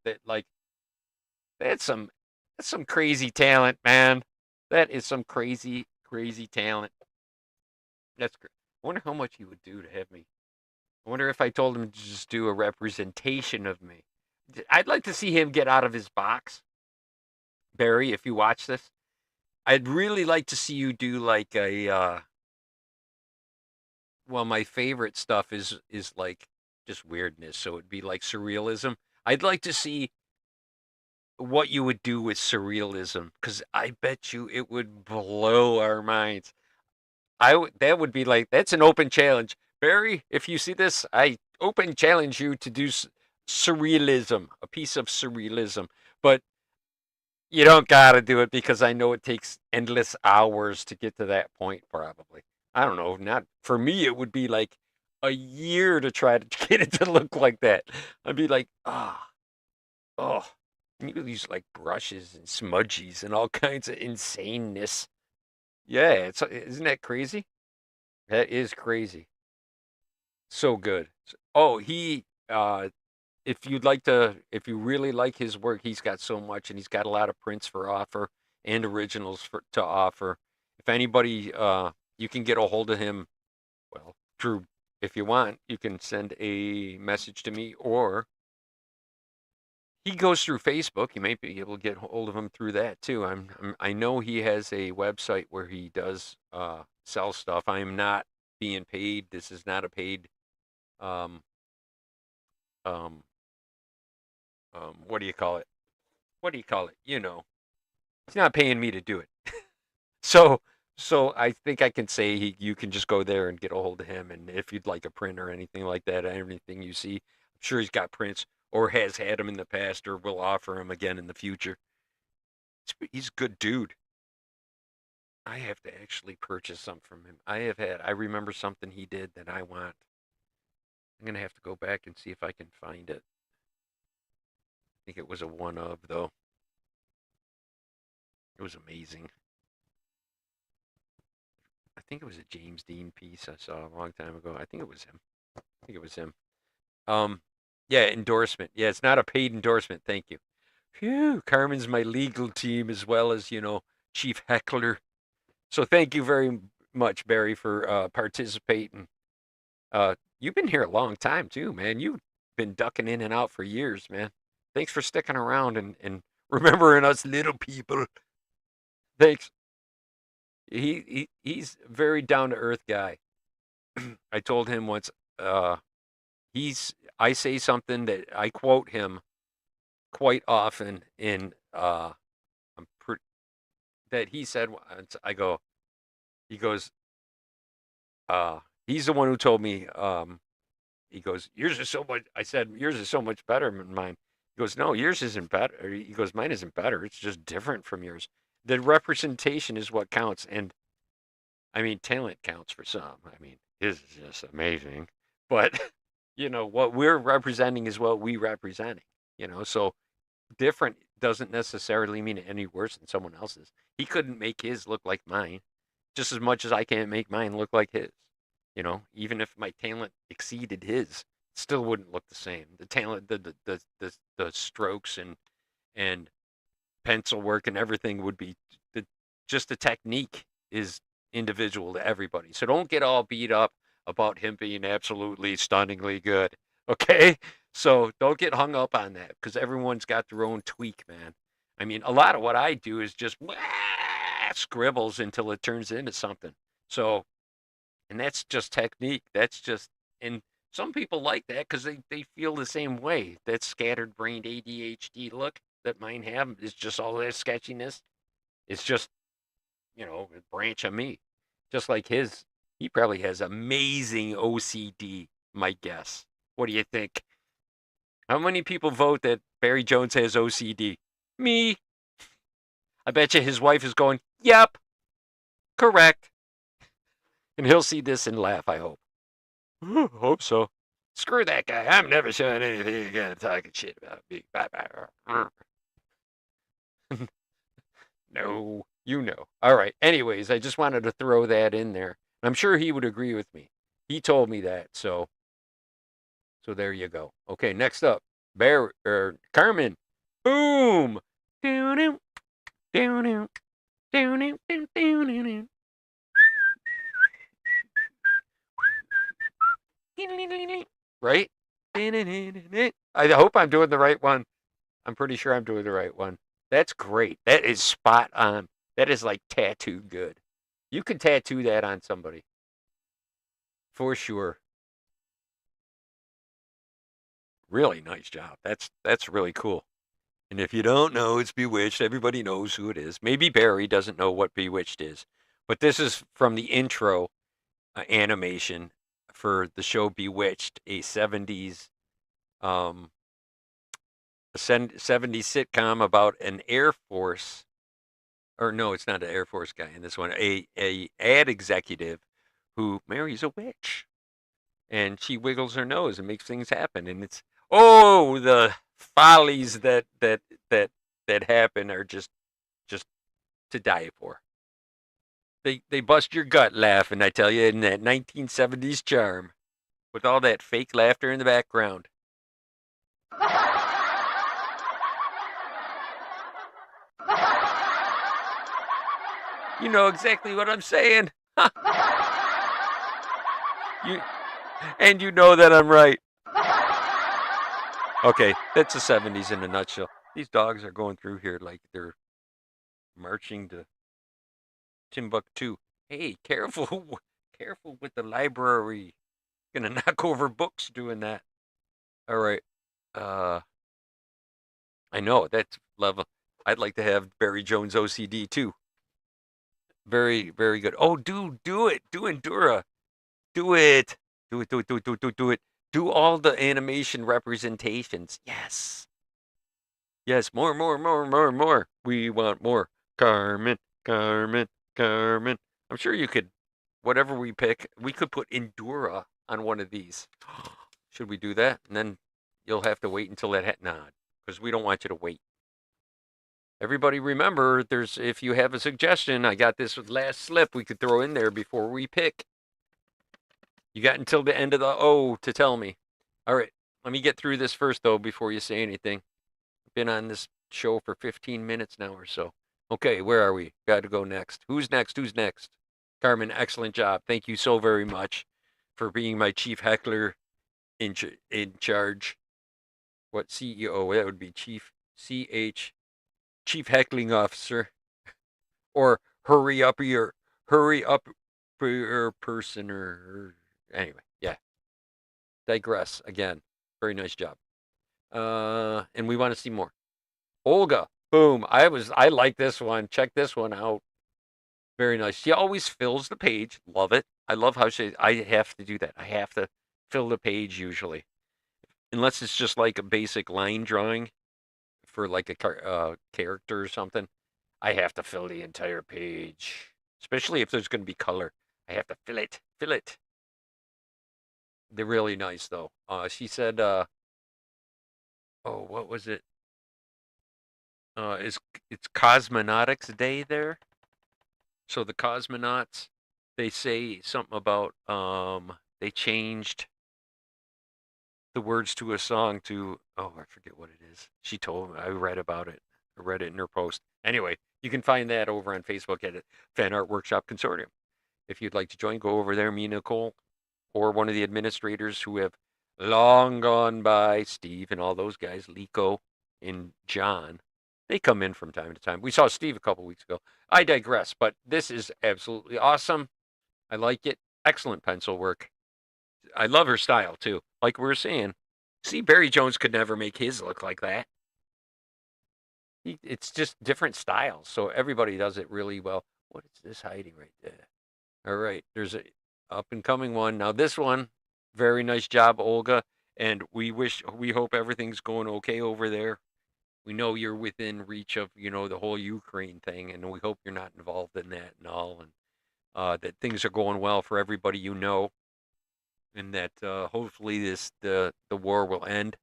That's some that's some crazy talent, man. That is some crazy talent. That's great. I wonder how much he would do to have me. I wonder if I told him to just do a representation of me. I'd like to see him get out of his box. Barry, if you watch this, I'd really like to see you do like a well, my favorite stuff is like just weirdness, so it'd be like surrealism. I'd like to see what you would do with surrealism because I bet you it would blow our minds. That would be like that's an open challenge. Barry, if you see this, I open challenge you to do surrealism, a piece of surrealism. But you don't gotta do it because I know it takes endless hours to get to that point, probably. I don't know, not for me, it would be like a year to try to get it to look like that. I'd be like, oh, and you use like brushes and smudgies and all kinds of insaneness. Yeah, isn't that crazy? That is crazy. So good. Oh, if you really like his work, he's got so much, and he's got a lot of prints for offer and originals to offer. If anybody, you can get a hold of him. Well, through if you want, you can send a message to me, or he goes through Facebook. You might be able to get hold of him through that too. I know he has a website where he does sell stuff. I am not being paid. This is not a paid um um what do you call it? What do you call it? You know, he's not paying me to do it. So so I think I can say you can just go there and get a hold of him, and if you'd like a print or anything like that, anything you see, I'm sure he's got prints or has had them in the past or will offer them again in the future. He's a good dude. I have to actually purchase some from him. I remember something he did that I want. I'm gonna have to go back and see if I can find it. I think it was a one of though. It was amazing. I think it was a James Dean piece I saw a long time ago. I think it was him. I think it was him. Um, yeah, endorsement. Yeah, it's not a paid endorsement. Thank you. Phew, Carmen's my legal team as well as, chief heckler. So thank you very much, Barry, for participating. You've been here a long time too, man. You've been ducking in and out for years, man. Thanks for sticking around and remembering us little people. Thanks. He's a very down to earth guy. I told him once, uh, I say something that I quote him quite often I'm pretty that he said once. He goes, he's the one who told me, he goes, yours is so much. I said, yours is so much better than mine. He goes, no, yours isn't better. He goes, mine isn't better. It's just different from yours. The representation is what counts. And I mean, talent counts for some. I mean, his is just amazing. But, what we're representing is what we representing, so different doesn't necessarily mean any worse than someone else's. He couldn't make his look like mine just as much as I can't make mine look like his. Even if my talent exceeded his, it still wouldn't look the same. The talent, the strokes and pencil work and everything would be just the technique is individual to everybody. So don't get all beat up about him being absolutely stunningly good. Okay? So don't get hung up on that because everyone's got their own tweak, man. I mean, a lot of what I do is just scribbles until it turns into something. So, and that's just technique. And some people like that because they feel the same way. That scattered brained ADHD look that mine have is just all that sketchiness. It's just, a branch of me. Just like his, he probably has amazing OCD, my guess. What do you think? How many people vote that Barry Jones has OCD? Me. I bet you his wife is going, yep, correct. And he'll see this and laugh, I hope. Hope so. Screw that guy. I'm never showing anything again talking shit about me. No, All right. Anyways, I just wanted to throw that in there. I'm sure he would agree with me. He told me that, so there you go. Okay, next up, Carmen. Boom. Down, down, down, down. Right? I hope I'm doing the right one. I'm pretty sure I'm doing the right one. That's great. That is spot on. That is like tattooed good. You could tattoo that on somebody. For sure. Really nice job. That's really cool. And if you don't know, it's Bewitched. Everybody knows who it is. Maybe Barry doesn't know what Bewitched is. But this is from the intro animation for the show Bewitched, a 70s 70s sitcom about an Air Force, or no, it's not an Air Force guy in this one, a ad executive who marries a witch, and she wiggles her nose and makes things happen, and it's the follies that happen are just to die for. They bust your gut laughing, I tell you, in that 1970s charm, with all that fake laughter in the background. You know exactly what I'm saying. You know that I'm right. Okay, that's the 70s in a nutshell. These dogs are going through here like they're marching to Timbuktu. Hey, careful, careful with the library. Gonna knock over books doing that. All right. I know that's level. I'd like to have Barry Jones OCD too. Very, very good. Oh, do it. Do Endura. Do it. Do it. Do it. Do it. Do it. Do it. Do it. Do all the animation representations. Yes. Yes. More. More. More. More. More. We want more. Carmen. Carmen. Carmen. I'm sure you could. Whatever we pick, we could put Endura on one of these. Should we do that? And then you'll have to wait until that nod because we don't want you to wait. Everybody remember, if you have a suggestion, I got this last slip we could throw in there before we pick. You got until the end of the O to tell me. All right, let me get through this first, though, before you say anything. I've been on this show for 15 minutes now or so. Okay, where are we? Got to go next. Who's next? Who's next? Carmen, excellent job. Thank you so very much for being my chief heckler in charge. What CEO? That would be Chief CH, Chief Heckling Officer, or hurry up your person or anyway. Yeah, digress again. Very nice job. And we want to see more. Olga, boom. I like this one. Check this one out. Very nice. She always fills the page. Love it. I love how I have to do that. I have to fill the page usually, unless it's just like a basic line drawing for like a character or something. I have to fill the entire page, especially if there's going to be color. I have to fill it. Fill it. They're really nice though. She said, "Oh, what was it? It's Cosmonautics Day there." So the cosmonauts, they say something about they changed the words to a song to, oh, I forget what it is. She told me. I read about it. I read it in her post. Anyway, you can find that over on Facebook at Fan Art Workshop Consortium. If you'd like to join, go over there. Me, Nicole, or one of the administrators who have long gone by, Steve and all those guys, Lico and John. They come in from time to time. We saw Steve a couple weeks ago. I digress, but this is absolutely awesome. I like it. Excellent pencil work. I love her style too. Like we were saying, see, Barry Jones could never make his look like that. It's just different styles, so everybody does it really well. What is this hiding right there? All right, there's a up and coming one. Now this one, very nice job, Olga. And we hope everything's going okay over there. We know you're within reach of, the whole Ukraine thing, and we hope you're not involved in that and all, and that things are going well for everybody and that hopefully the war will end.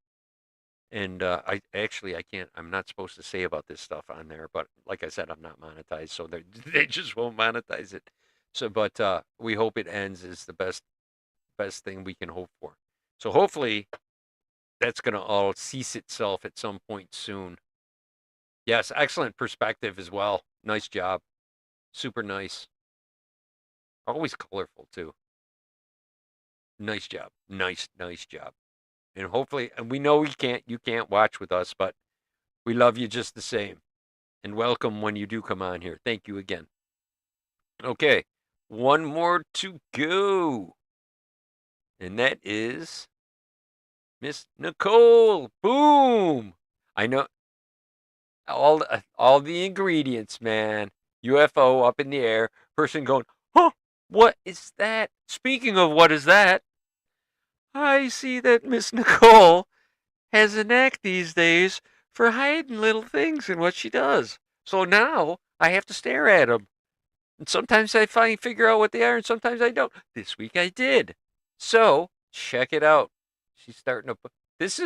And I'm not supposed to say about this stuff on there, but like I said, I'm not monetized, so they just won't monetize it. So, but we hope it ends is the best thing we can hope for. So hopefully that's going to all cease itself at some point soon. Yes, excellent perspective as well. Nice job. Super nice. Always colorful too. Nice job. Nice job. And hopefully, and we know you can't watch with us, but we love you just the same. And welcome when you do come on here. Thank you again. Okay, one more to go. And that is Miss Nicole. Boom! I know all the ingredients, man. UFO up in the air. Person going, huh? What is that? Speaking of what is that, I see that Miss Nicole has a knack these days for hiding little things in what she does. So now I have to stare at them. And sometimes I figure out what they are, and sometimes I don't. This week I did. So check it out. She's starting to. This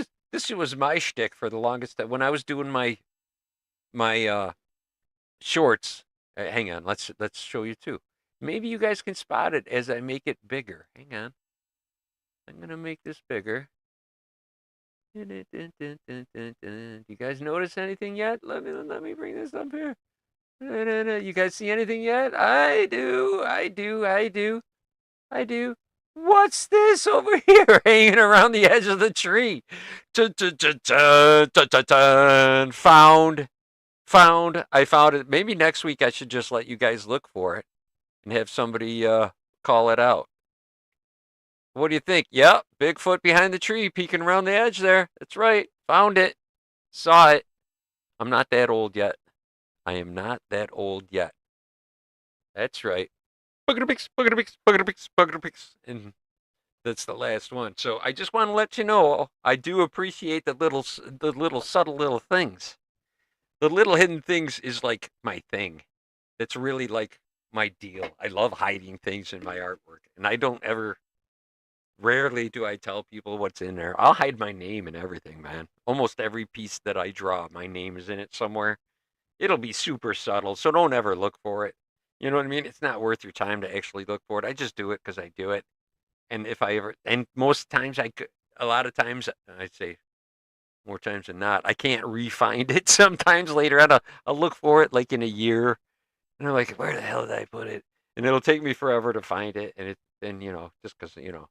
was my shtick for the longest time when I was doing my shorts. Hang on, let's show you too. Maybe you guys can spot it as I make it bigger. Hang on. I'm gonna make this bigger. You guys notice anything yet? Let me bring this up here. You guys see anything yet? I do. What's this over here hanging around the edge of the tree? Found. I found it. Maybe next week I should just let you guys look for it and have somebody call it out. What do you think? Yep, Bigfoot behind the tree peeking around the edge there. That's right. Found it. Saw it. I'm not that old yet. I am not that old yet. That's right. Bugger-picks. And that's the last one. So I just want to let you know, I do appreciate the little subtle little things. The little hidden things is like my thing. That's really like my deal. I love hiding things in my artwork. And rarely do I tell people what's in there. I'll hide my name and everything, man. Almost every piece that I draw, my name is in it somewhere. It'll be super subtle, so don't ever look for it. You know what I mean? It's not worth your time to actually look for it. I just do it because I do it. And if I ever, and most times a lot of times, I'd say more times than not. I can't re-find it sometimes later on. I'll look for it like in a year, and I'm like, where the hell did I put it? And it'll take me forever to find it, and then just because a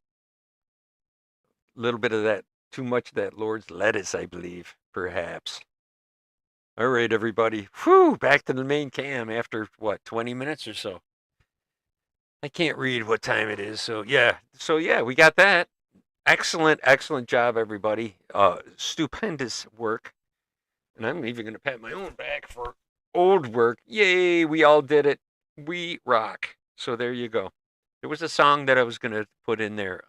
little bit of that, too much of that Lord's lettuce, I believe, perhaps. All right, everybody. Whew, back to the main cam after what, 20 minutes or so. I can't read what time it is, so yeah. So yeah, we got that. Excellent, excellent job, everybody. Stupendous work. And I'm even going to pat my own back for old work. Yay, we all did it. We rock. So there you go. There was a song that I was going to put in there.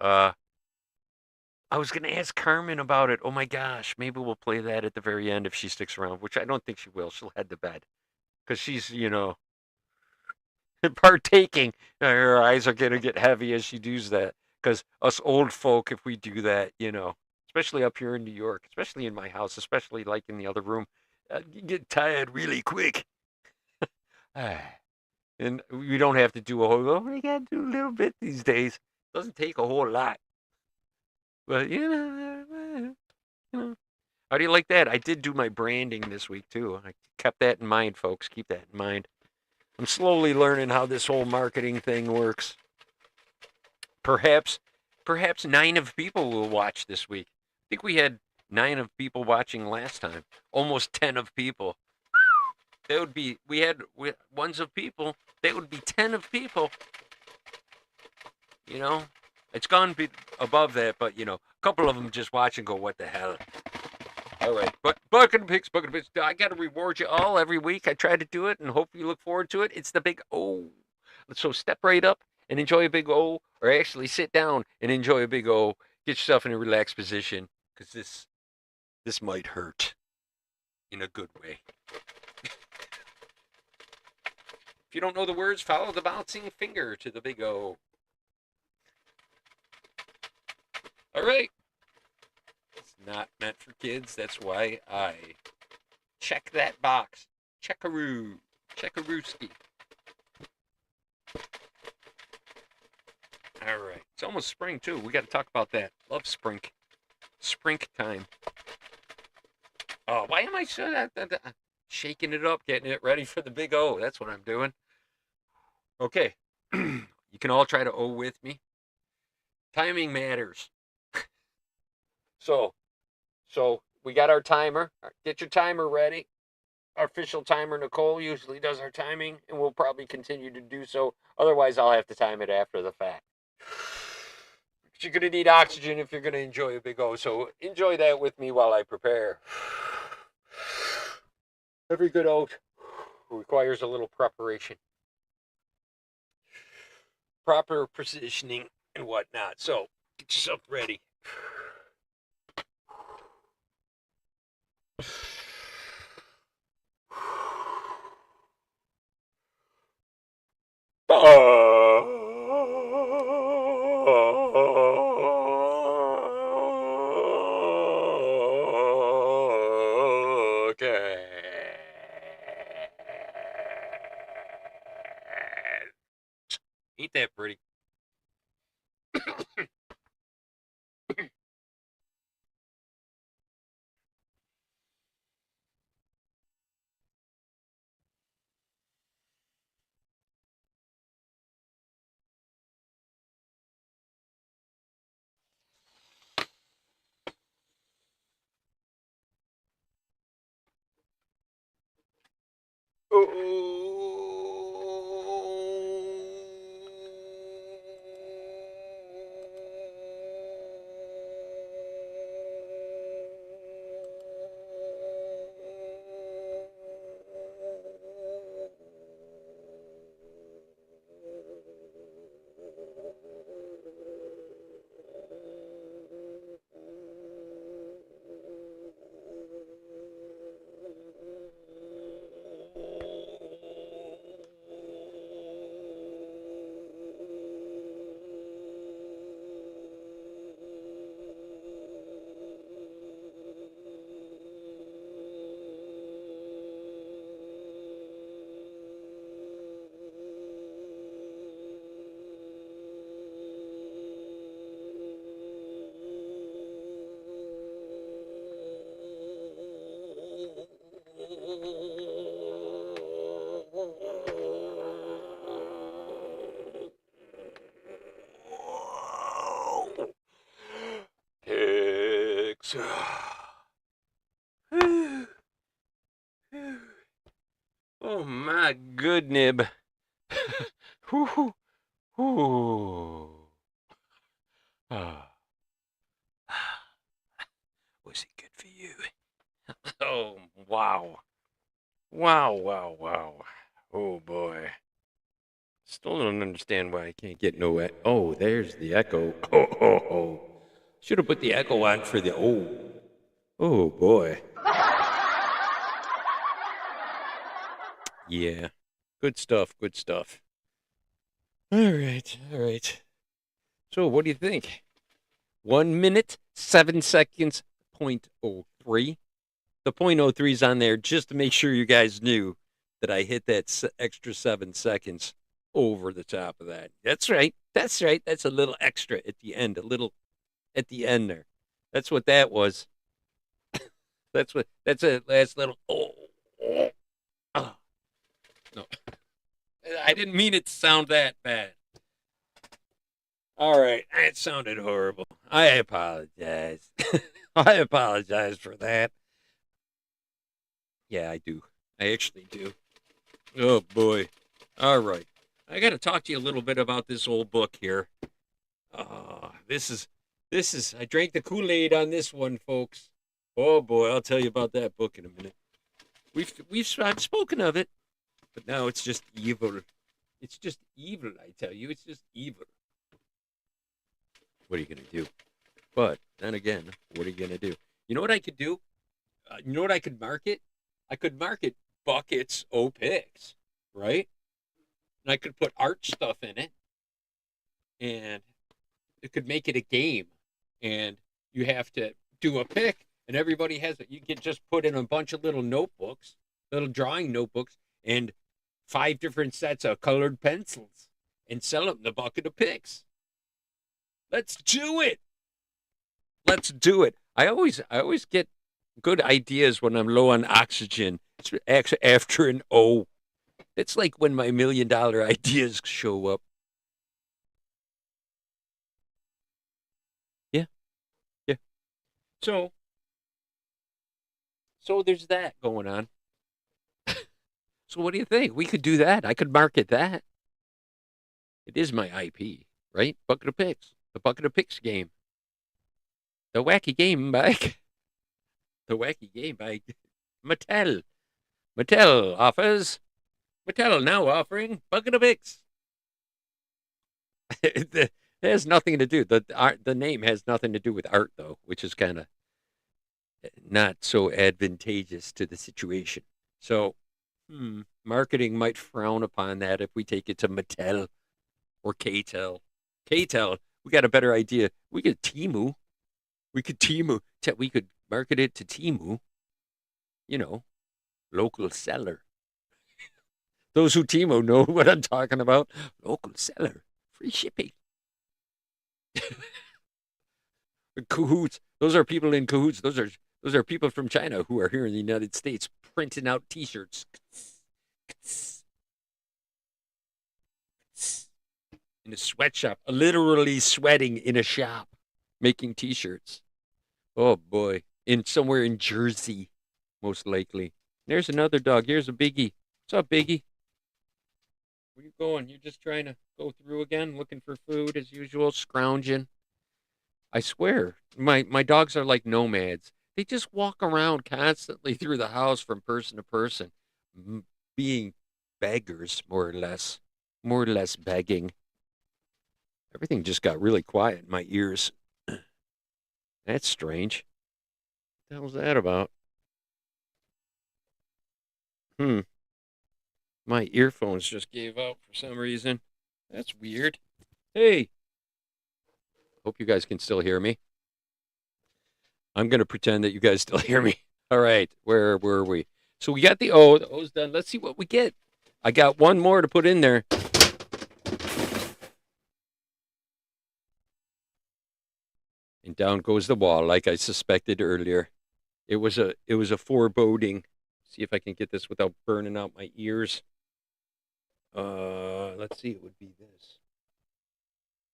I was going to ask Carmen about it. Oh my gosh, maybe we'll play that at the very end if she sticks around, which I don't think she will. She'll head to bed because she's, partaking. Her eyes are going to get heavy as she does that because us old folk, if we do that, especially up here in New York, especially in my house, especially like in the other room, you get tired really quick. And we don't have to do a whole, we got to do a little bit these days. Doesn't take a whole lot. But, how do you like that? I did do my branding this week, too. I kept that in mind, folks. Keep that in mind. I'm slowly learning how this whole marketing thing works. Perhaps 9 of people will watch this week. I think we had 9 of people watching last time. Almost 10 of people. That would be, we had ones of people. That would be 10 of people. It's gone above that, but a couple of them just watch and go, what the hell? All right, but bucket of picks. I got to reward you all every week. I try to do it, and hope you look forward to it. It's the big O. So step right up and enjoy a big O, or actually sit down and enjoy a big O. Get yourself in a relaxed position, because this might hurt in a good way. If you don't know the words, follow the bouncing finger to the big O. All right. It's not meant for kids. That's why I check that box. Checkaroo. Checkarooski. All right. It's almost spring, too. We got to talk about that. Love spring. Spring time. Oh, why am I shaking it up, getting it ready for the big O? That's what I'm doing. Okay. You can all try to O with me. Timing matters. So we got our timer. Get your timer ready. Our official timer, Nicole, usually does our timing, and we'll probably continue to do so. Otherwise, I'll have to time it after the fact. You're going to need oxygen if you're going to enjoy a big O, so enjoy that with me while I prepare. Every good oath requires a little preparation. Proper positioning and whatnot. So, get yourself ready. Okay. Ain't that pretty? Oh my good nib. Whoo, whoo. Ah, was it good for you? Oh, wow. Wow, wow, wow. Oh boy. Still don't understand why I can't get no. Oh, there's the echo. Oh, oh, oh. Should have put the echo on for the. Oh, oh boy. Yeah. Good stuff. Good stuff. All right. All right. So, what do you think? 1 minute, 7 seconds, point oh three. The point oh three is on there just to make sure you guys knew that I hit that extra 7 seconds over the top of that. That's right. That's right. That's a little extra at the end, a little at the end there. That's what that was. That's a last little. Oh, no. I didn't mean it to sound that bad. All right. It sounded horrible. I apologize. I apologize for that. Yeah, I do. I actually do. Oh boy. All right. I got to talk to you a little bit about this old book here. This is I drank the Kool-Aid on this one, folks. Oh boy, I'll tell you about that book in a minute. I've spoken of it, but now it's just evil. It's just evil, I tell you. It's just evil. What are you going to do? But then again, what are you going to do? You know what I could do? You know what I could market? I could market buckets o picks, right? And I could put art stuff in it, and it could make it a game. And you have to do a pick, and everybody has it. You can just put in a bunch of little notebooks, little drawing notebooks, and 5 different sets of colored pencils, and sell them the bucket of picks. Let's do it. Let's do it. I always get good ideas when I'm low on oxygen. It's after an O. It's like when my $1,000,000 ideas show up. Yeah, yeah. So, so there's that going on. So what do you think? We could do that. I could market that. It is my IP, right? Bucket of Picks. The Bucket of Picks game. The wacky game by the wacky game by Mattel. Mattel now offering Bucket of Picks. It has nothing to do. The name has nothing to do with art though, which is kind of not so advantageous to the situation. So, marketing might frown upon that if we take it to Mattel or KTEL. KTEL, we got a better idea. We could Timu. We could Timu. We could market it to Timu. You know, local seller. Those who Timu know what I'm talking about. Local seller. Free shipping. Cahoots. Those are people in cahoots. Those are people from China who are here in the United States printing out T-shirts in a sweatshop, literally sweating in a shop, making T-shirts. Oh boy, in somewhere in Jersey, most likely. There's another dog. Here's a Biggie. What's up, Biggie? Where you going? You're just trying to go through again, looking for food as usual, scrounging. I swear, my dogs are like nomads. They just walk around constantly through the house from person to person, being beggars, more or less begging. Everything just got really quiet in my ears. That's strange. What the hell's that about? Hmm. My earphones just gave out for some reason. That's weird. Hey, hope you guys can still hear me. I'm going to pretend that you guys still hear me. All right, where were we? So we got the O. The O's done. Let's see what we get. I got one more to put in there. And down goes the wall, like I suspected earlier. It was a foreboding. See if I can get this without burning out my ears. Let's see. It would be this.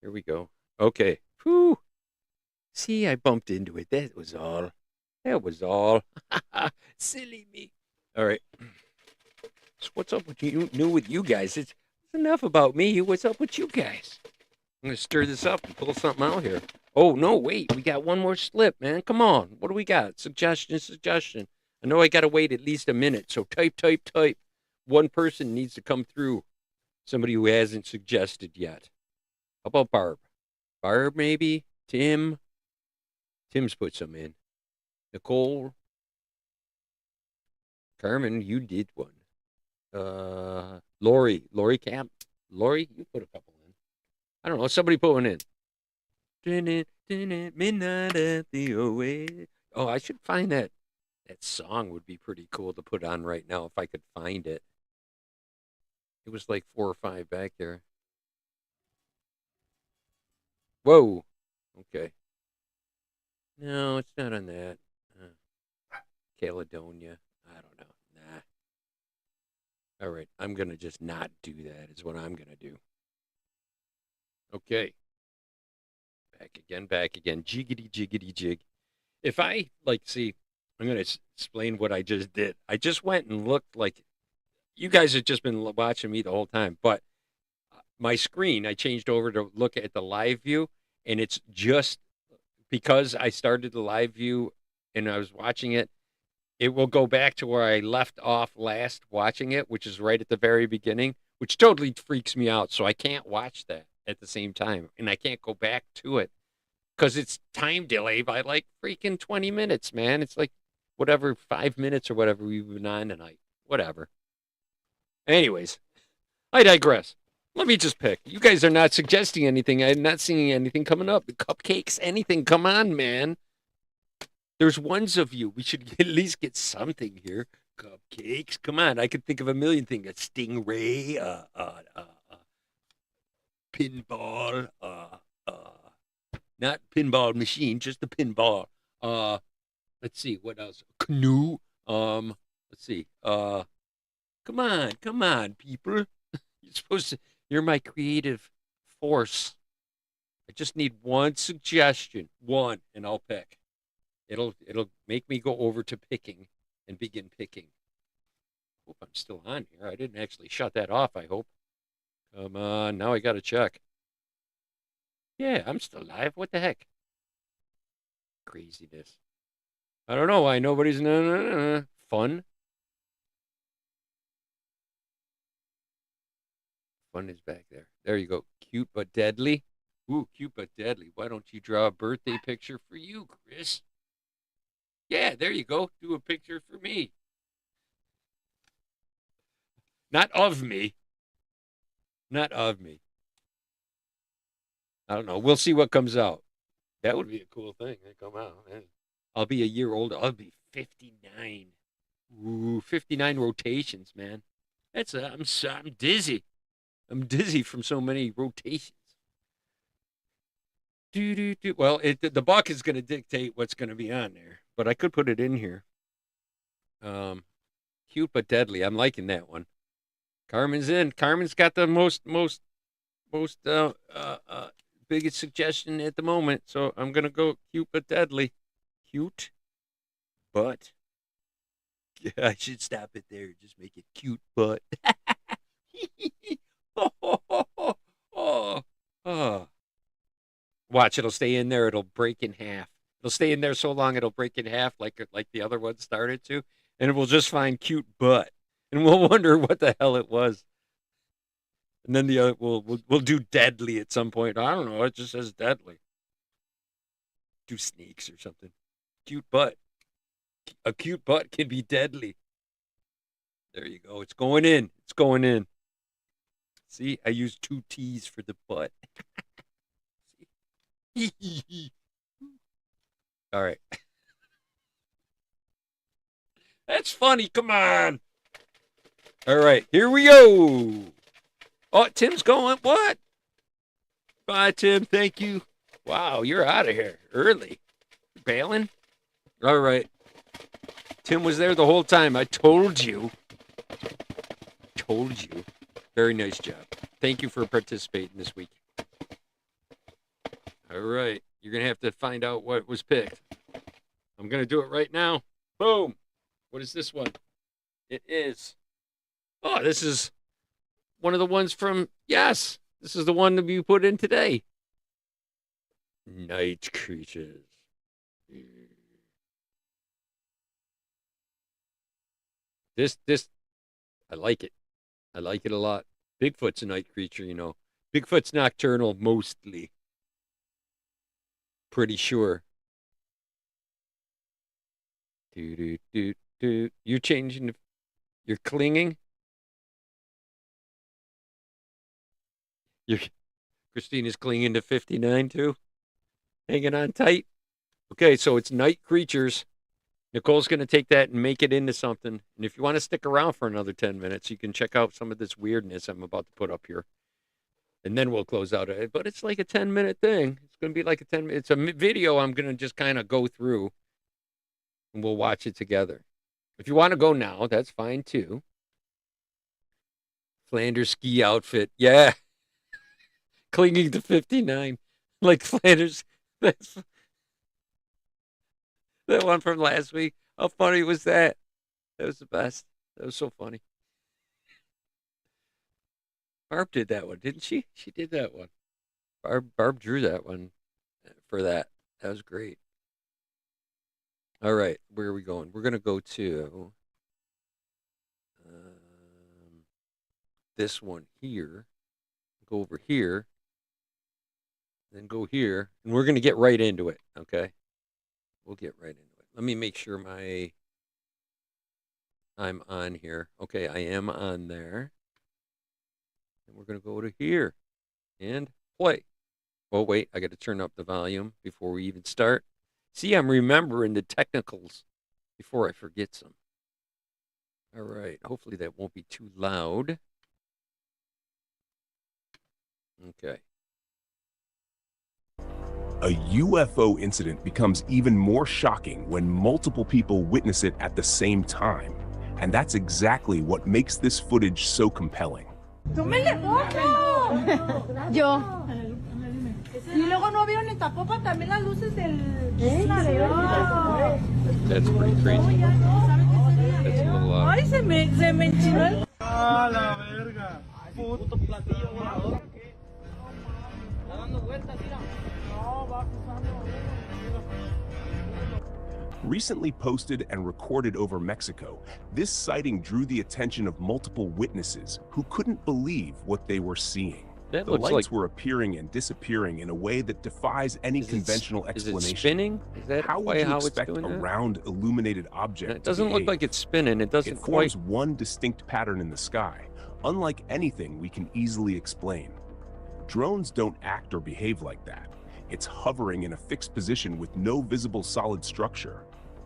Here we go. Okay. Whew. See, I bumped into it. That was all. That was all. Silly me. All right. So What's up with you? New with you guys? It's enough about me. What's up with you guys? I'm gonna stir this up and pull something out here. Oh no, wait, we got one more slip, man. Come on. What do we got? Suggestion. I know I gotta wait at least a minute, so type. One person needs to come through. Somebody who hasn't suggested yet. How about Barb? Barb, maybe? Tim? Tim's put some in. Nicole? Carmen, you did one. Lori Camp. Lori, you put a couple in. I don't know. Somebody put one in. Midnight at the OA. Oh, I should find that. That song would be pretty cool to put on right now if I could find it. It was like 4 or 5 back there. Whoa. Okay. No, it's not on that. Caledonia. I don't know. Nah. All right. I'm going to just not do that, is what I'm going to do. Okay. Back again. Jiggity, jig. If I, see, I'm going to explain what I just did. I just went and looked like, you guys have just been watching me the whole time, but my screen, I changed over to look at the live view, and it's just because I started the live view and I was watching it, it will go back to where I left off last watching it, which is right at the very beginning, which totally freaks me out. So I can't watch that at the same time, and I can't go back to it because it's time delay by like freaking 20 minutes, man. It's like whatever, 5 minutes or whatever we've been on tonight. Whatever. Anyways, I digress. Let me just pick. You guys are not suggesting anything. I'm not seeing anything coming up. The cupcakes, anything. Come on, man. There's ones of you. We should at least get something here. Cupcakes. Come on. I could think of a million things. A stingray, pinball, not pinball machine, just the pinball. Let's see, what else? Canoe. Let's see. Come on, people. You're my creative force. I just need one suggestion. One, and I'll pick. It'll make me go over to picking and begin picking. Hope I'm still on here. I didn't actually shut that off, I hope. Come on, now I gotta check. Yeah, I'm still live. What the heck? Craziness. I don't know why nobody's fun. Fun is back there. There you go. Cute but deadly. Ooh, cute but deadly. Why don't you draw a birthday picture for you, Chris? Yeah, there you go. Do a picture for me. Not of me. Not of me. I don't know. We'll see what comes out. That would be a cool thing to come out. Man. I'll be a year older. I'll be 59. Ooh, 59 rotations, man. I'm dizzy. I'm dizzy from so many rotations. Well, the buck is going to dictate what's going to be on there, but I could put it in here. Cute but deadly. I'm liking that one. Carmen's in. Carmen's got the most biggest suggestion at the moment, so I'm going to go cute but deadly. Cute, but yeah, I should stop it there. Just make it cute, but. Oh. Watch, it'll stay in there. It'll break in half. It'll stay in there so long it'll break in half, like the other one started to, and we'll just find cute butt, and we'll wonder what the hell it was. And then the other we'll do deadly at some point. I don't know. It just says deadly. Do snakes or something. Cute butt. A cute butt can be deadly. There you go. It's going in. It's going in. See, I used 2 T's for the butt. All right. That's funny. Come on. All right. Here we go. Oh, Tim's going. What? Bye, Tim. Thank you. Wow, you're out of here early. Bailing? All right. Tim was there the whole time. I told you. Told you. Very nice job. Thank you for participating this week. All right. You're going to have to find out what was picked. I'm going to do it right now. Boom. What is this one? It is Oh, this is one of the ones from, yes, this is the one that you put in today. Night creatures. This, I like it. I like it a lot. Bigfoot's a night creature, you know. Bigfoot's nocturnal mostly. Pretty sure. Do. You're changing. You're clinging. You're Christina's clinging to 59 too. Hanging on tight. Okay, so it's night creatures. Nicole's going to take that and make it into something. And if you want to stick around for another 10 minutes, you can check out some of this weirdness I'm about to put up here. And then we'll close out. But it's like a 10-minute thing. It's going to be like a 10-minute. It's a video I'm going to just kind of go through. And we'll watch it together. If you want to go now, that's fine too. Flanders ski outfit. Yeah. Clinging to 59. Like Flanders. That's that one from last week. How funny was that? That was the best. That was so funny. Barb did that one, didn't she? She did that one. Barb drew that one for that. That was great. All right, where are we going? We're gonna go to this one here. Go over here, then go here, and we're gonna get right into it. Okay, we'll get right into it. Let me make sure I'm on here. Okay, I am on there. And we're going to go to here and play. Oh, wait, I got to turn up the volume before we even start. See, I'm remembering the technicals before I forget some. All right, hopefully that won't be too loud. Okay. A UFO incident becomes even more shocking when multiple people witness it at the same time. And that's exactly what makes this footage so compelling. ¡Tómenle foto! Yo. Y luego no vieron en Tapopa también las luces del... That's pretty crazy. That's a little loud. Ay, se me enchinó el... ¡Ah, la verga! Puto platillo volador. Está dando vueltas, mira. No, va cruzando. Recently posted and recorded over Mexico, this sighting drew the attention of multiple witnesses who couldn't believe what they were seeing. That The looks lights like... were appearing and disappearing in a way that defies any conventional Is explanation. it spinning? Is that How would why you how it's expect doing a that? round illuminated object It doesn't to look behave? like it's spinning. It doesn't It quite... forms one distinct pattern in the sky, unlike anything we can easily explain. Drones don't act or behave like that. It's hovering in a fixed position with no visible solid structure,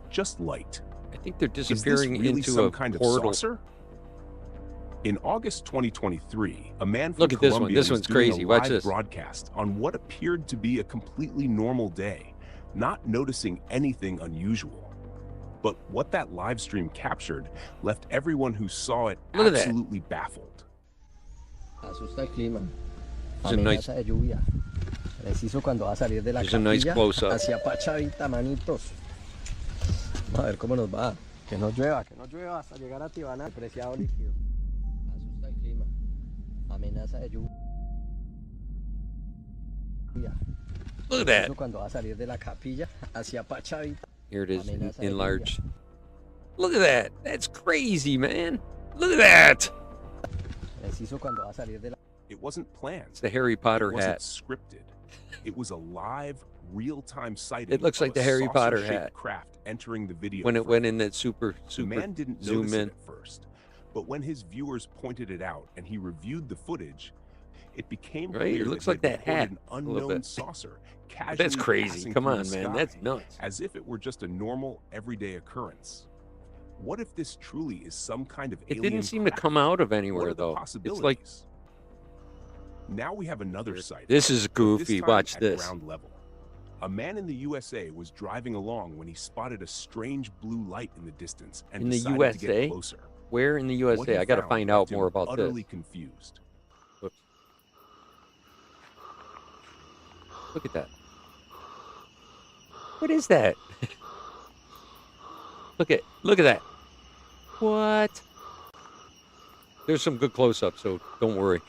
just light. I think they're Is this disappearing really into some a kind of portal. saucer? In August 2023, a man from Look at this one. Colombia This was one's doing crazy. a Watch live this. broadcast on what appeared to be a completely normal day, not noticing anything unusual. But what that live stream captured left everyone who saw it Look at that. absolutely baffled. Asusta el clima. There's a nice- Amenaza de lluvia. Preciso cuando va a salir de la There's a nice capilla close-up. hacia Pachavita, manitos. Vamos a ver cómo nos va. Que no llueva hasta llegar a Tibana. El preciado líquido. Asusta el clima. Amenaza de lluvia. Look at that. Preciso cuando va a salir de la capilla hacia Pachavita. Here it is, Amenaza de enlarged. Look at that. That's crazy, man. Look at that. Preciso cuando va a salir de la... It wasn't planned. It's the Harry Potter It wasn't hat. scripted. It was a live, real-time sighting. It looks of like the a Harry Potter saucer-shaped hat. craft entering the video When it frame. went in that super The man didn't zoom notice in. it at first, but when his viewers pointed it out and he reviewed the footage, it became Right? It clear looks that like he'd that reported hat an a little unknown bit. saucer casually That's crazy. passing Come through on, the man. sky, That's nuts. as if it were just a normal, everyday occurrence. What if this truly is some kind of It alien didn't seem to craft? come out of What anywhere, are the though. It's possibilities? like, Now we have another sighting. this is but goofy. time Watch at this. ground level. A man in the USA was driving along when he spotted a strange blue light in the distance and In the decided to USA? get closer. Where in the What he USA? I got to found find left out him more about this. utterly confused. Whoops. Look at that. What is that? Look at that. What? There's some good close-ups, so don't worry.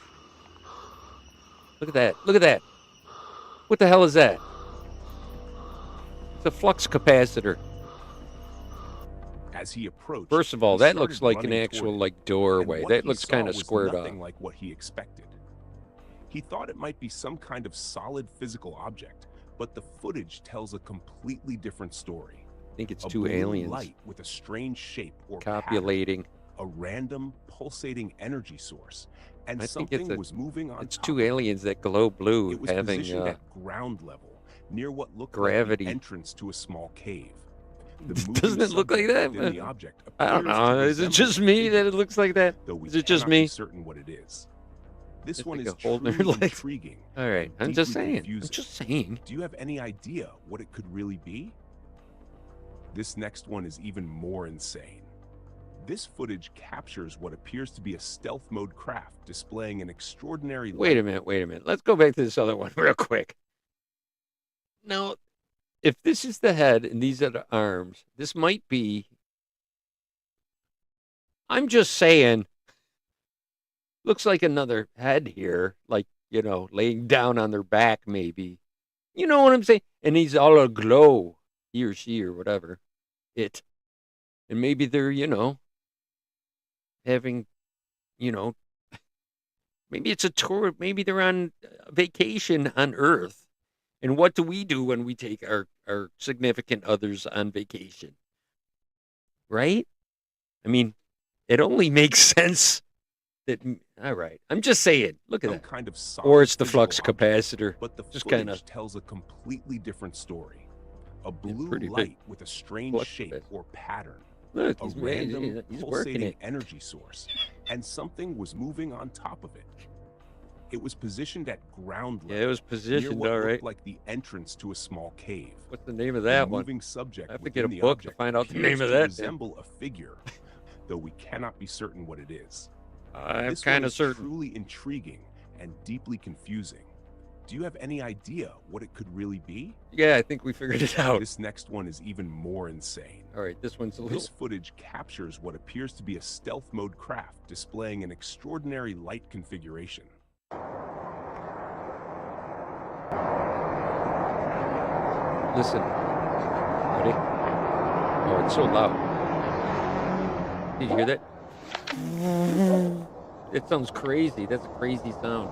Look at that. Look at that. What the hell is that? It's a flux capacitor. As he approached, First of all, he that started looks like an running actual toward it, like and doorway. what That he looks saw kind of was squared nothing off. like what he expected. He thought it might be some kind of solid physical object, but the footage tells a completely different story. I think it's A two blue aliens light with a strange shape or pattern, copulating. a random pulsating energy source, and I think it's something was moving on It's top two of it. aliens that glow blue, It was having positioned at ground level, near what looked gravity. like the entrance to a small cave. The Doesn't moving it look like subject that? within the object I don't appears to know. Is it resemble just a me figure, that it looks like that? though we Is it just cannot me? be certain what it is. This Just one like is a hole in their truly legs. intriguing. All right, and I'm just deeply saying. I'm confusing. just saying. Do you have any idea what it could really be? This next one is even more insane. This footage captures what appears to be a stealth mode craft displaying an extraordinary Wait a light. minute. Wait a minute. Let's go back to this other one real quick. Now, if this is the head and these are the arms, this might be. I'm just saying. Looks like another head here, like, laying down on their back, maybe. You know what I'm saying? And he's all aglow, he or she or whatever. It. And maybe they're, having, maybe it's a tour. Maybe they're on vacation on Earth. And what do we do when we take our significant others on vacation? Right? I mean, it only makes sense. All right. I'm just saying. Look at Some that. kind of Or it's the physical flux object, capacitor. but the Just footage kinda- tells a completely different story. A blue pretty big light with a strange flux shape capacitor. or pattern, Look, a he's random working pulsating it. energy source, and something was moving on top of it. It was positioned at ground level, Yeah, it was near positioned what all looked right. like the entrance to a small cave. What's the name of The that one? moving subject I have to get a within the book to object find out the appears name of to that. resemble a figure, though we cannot be certain what it is. I'm This one kind of is certain. truly intriguing and deeply confusing. Do you have any idea what it could really be? Yeah, I think we figured it out. This next one is even more insane. All right, this one's a little. This footage captures what appears to be a stealth mode craft displaying an extraordinary light configuration. Listen. Ready? Oh, it's so loud. Did you hear that? It sounds crazy. That's a crazy sound.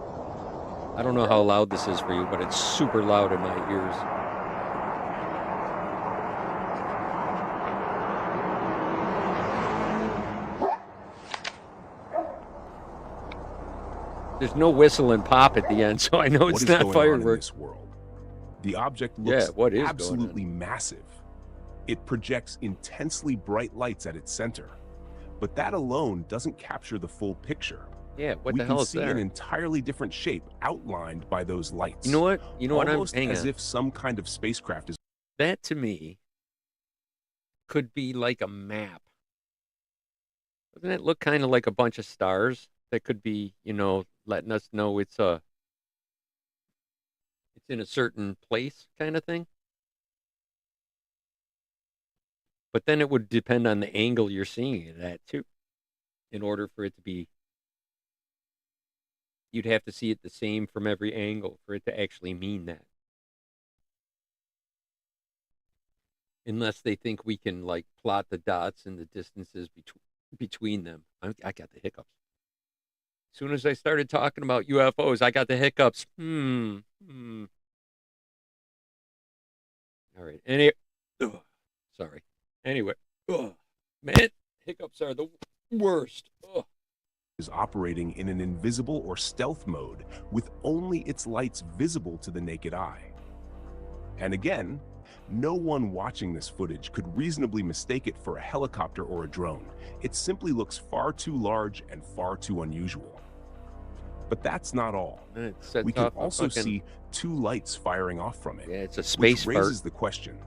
I don't know how loud this is for you, but it's super loud in my ears. There's no whistle and pop at the end, so I know What it's is not going on in fireworks. this world? The object Yeah, looks what is going on? absolutely massive. It projects intensely bright lights at its center, but that alone doesn't capture the full picture. Yeah, what We the hell can is see that? an entirely different shape outlined by those lights. You know what? You know what? Almost Hang as on. if some kind of spacecraft is That to me could be like a map. Doesn't it look kind of like a bunch of stars that could be, letting us know it's in a certain place kind of thing? But then it would depend on the angle you're seeing it at too. In order for it to be, you'd have to see it the same from every angle for it to actually mean that. Unless they think we can like plot the dots and the distances between them. I got the hiccups. As soon as I started talking about UFOs, I got the hiccups. All right. Sorry. Anyway. Man, hiccups are the worst. operating in an invisible or stealth mode with only its lights visible to the naked eye. And again, no one watching this footage could reasonably mistake it for a helicopter or a drone. It simply looks far too large and far too unusual. But that's not all. It sets We can off a also fucking- see two lights firing off from it. Yeah, it's a Which space raises fart. the question,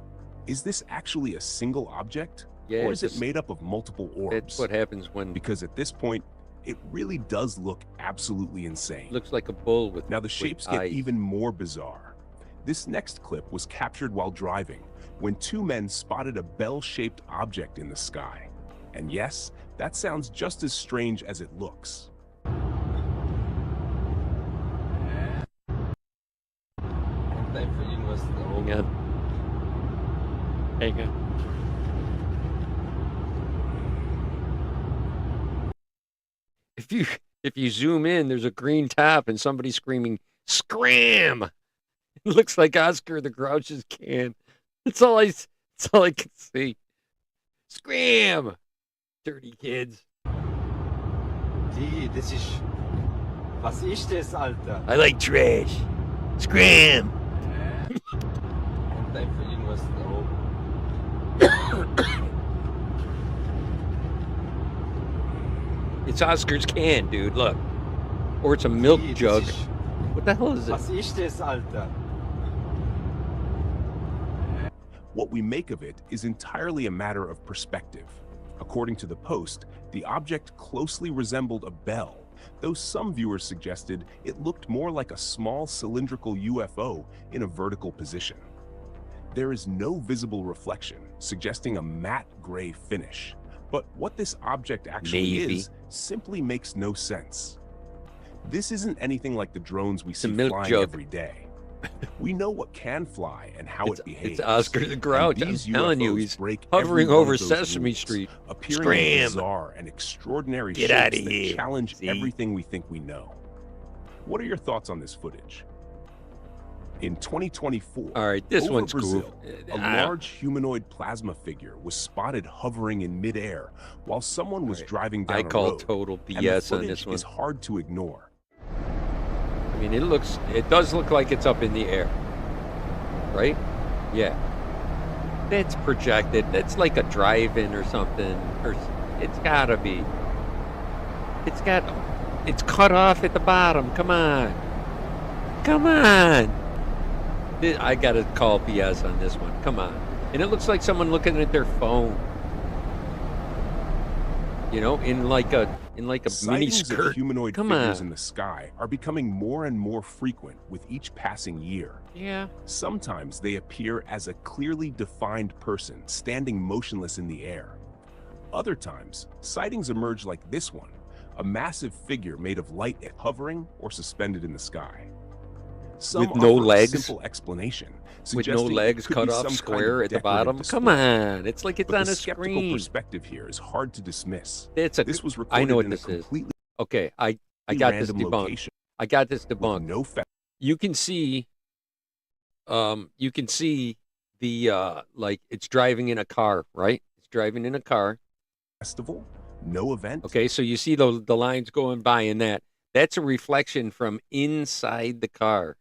is this actually a single object? Yeah, or is it's it made up of multiple orbs? That's what happens when Because at this point, it really does look absolutely insane. it looks like a bull with Now the with shapes get eyes. even more bizarre. This next clip was captured while driving, when two men spotted a bell-shaped object in the sky. And yes, that sounds just as strange as it looks. Hang on. Hang on. If you zoom in, there's a green top and somebody screaming, "Scram!" It looks like Oscar the Grouch's can. That's all I can see. Scram! Dirty kids. Das ist... Was ist das, Alter? I like trash. Scram! Und einfach irgendwas da oben. It's Oscar's can, dude. Look. Or it's a milk jug. What the hell is it? Was ist das, Alter? What we make of it is entirely a matter of perspective. According to the Post, the object closely resembled a bell, though some viewers suggested it looked more like a small cylindrical UFO in a vertical position. There is no visible reflection, suggesting a matte gray finish. But what this object actually is simply makes no sense. This isn't anything like the drones we see flying every day. We know what can fly and how it behaves. It's Oscar the Grouch. I'm telling you, he's hovering over Sesame Street. Appearing in bizarre and extraordinary shapes that challenge everything we think we know. What are your thoughts on this footage? In 2024, all right, this over one's Brazil, cool. A large humanoid plasma figure was spotted hovering in midair while someone was driving down a road. I call total BS on this one. It's hard to ignore. I mean, it does look like it's up in the air, right? Yeah. That's projected. That's like a drive-in or something. Or it's gotta be. It's cut off at the bottom. Come on. Come on. I gotta call BS on this one. Come on. And it looks like someone looking at their phone. You know, in like a mini skirt. Of humanoid figures in the sky are becoming more and more frequent with each passing year. Yeah. Sometimes they appear as a clearly defined person standing motionless in the air. Other times, sightings emerge like this one, a massive figure made of light hovering or suspended in the sky. Some with no offer a legs. Simple explanation. With no legs, cut off square at the bottom. Display. Come on, it's like it's but on the a skeptical screen. Perspective here is hard to dismiss. This was recorded I know what in this a completely is. Okay, I got this debunked. Location I got this debunked. No you can see the like it's driving in a car, right? It's driving in a car. Festival, no event. Okay, so you see the lines going by in that. That's a reflection from inside the car.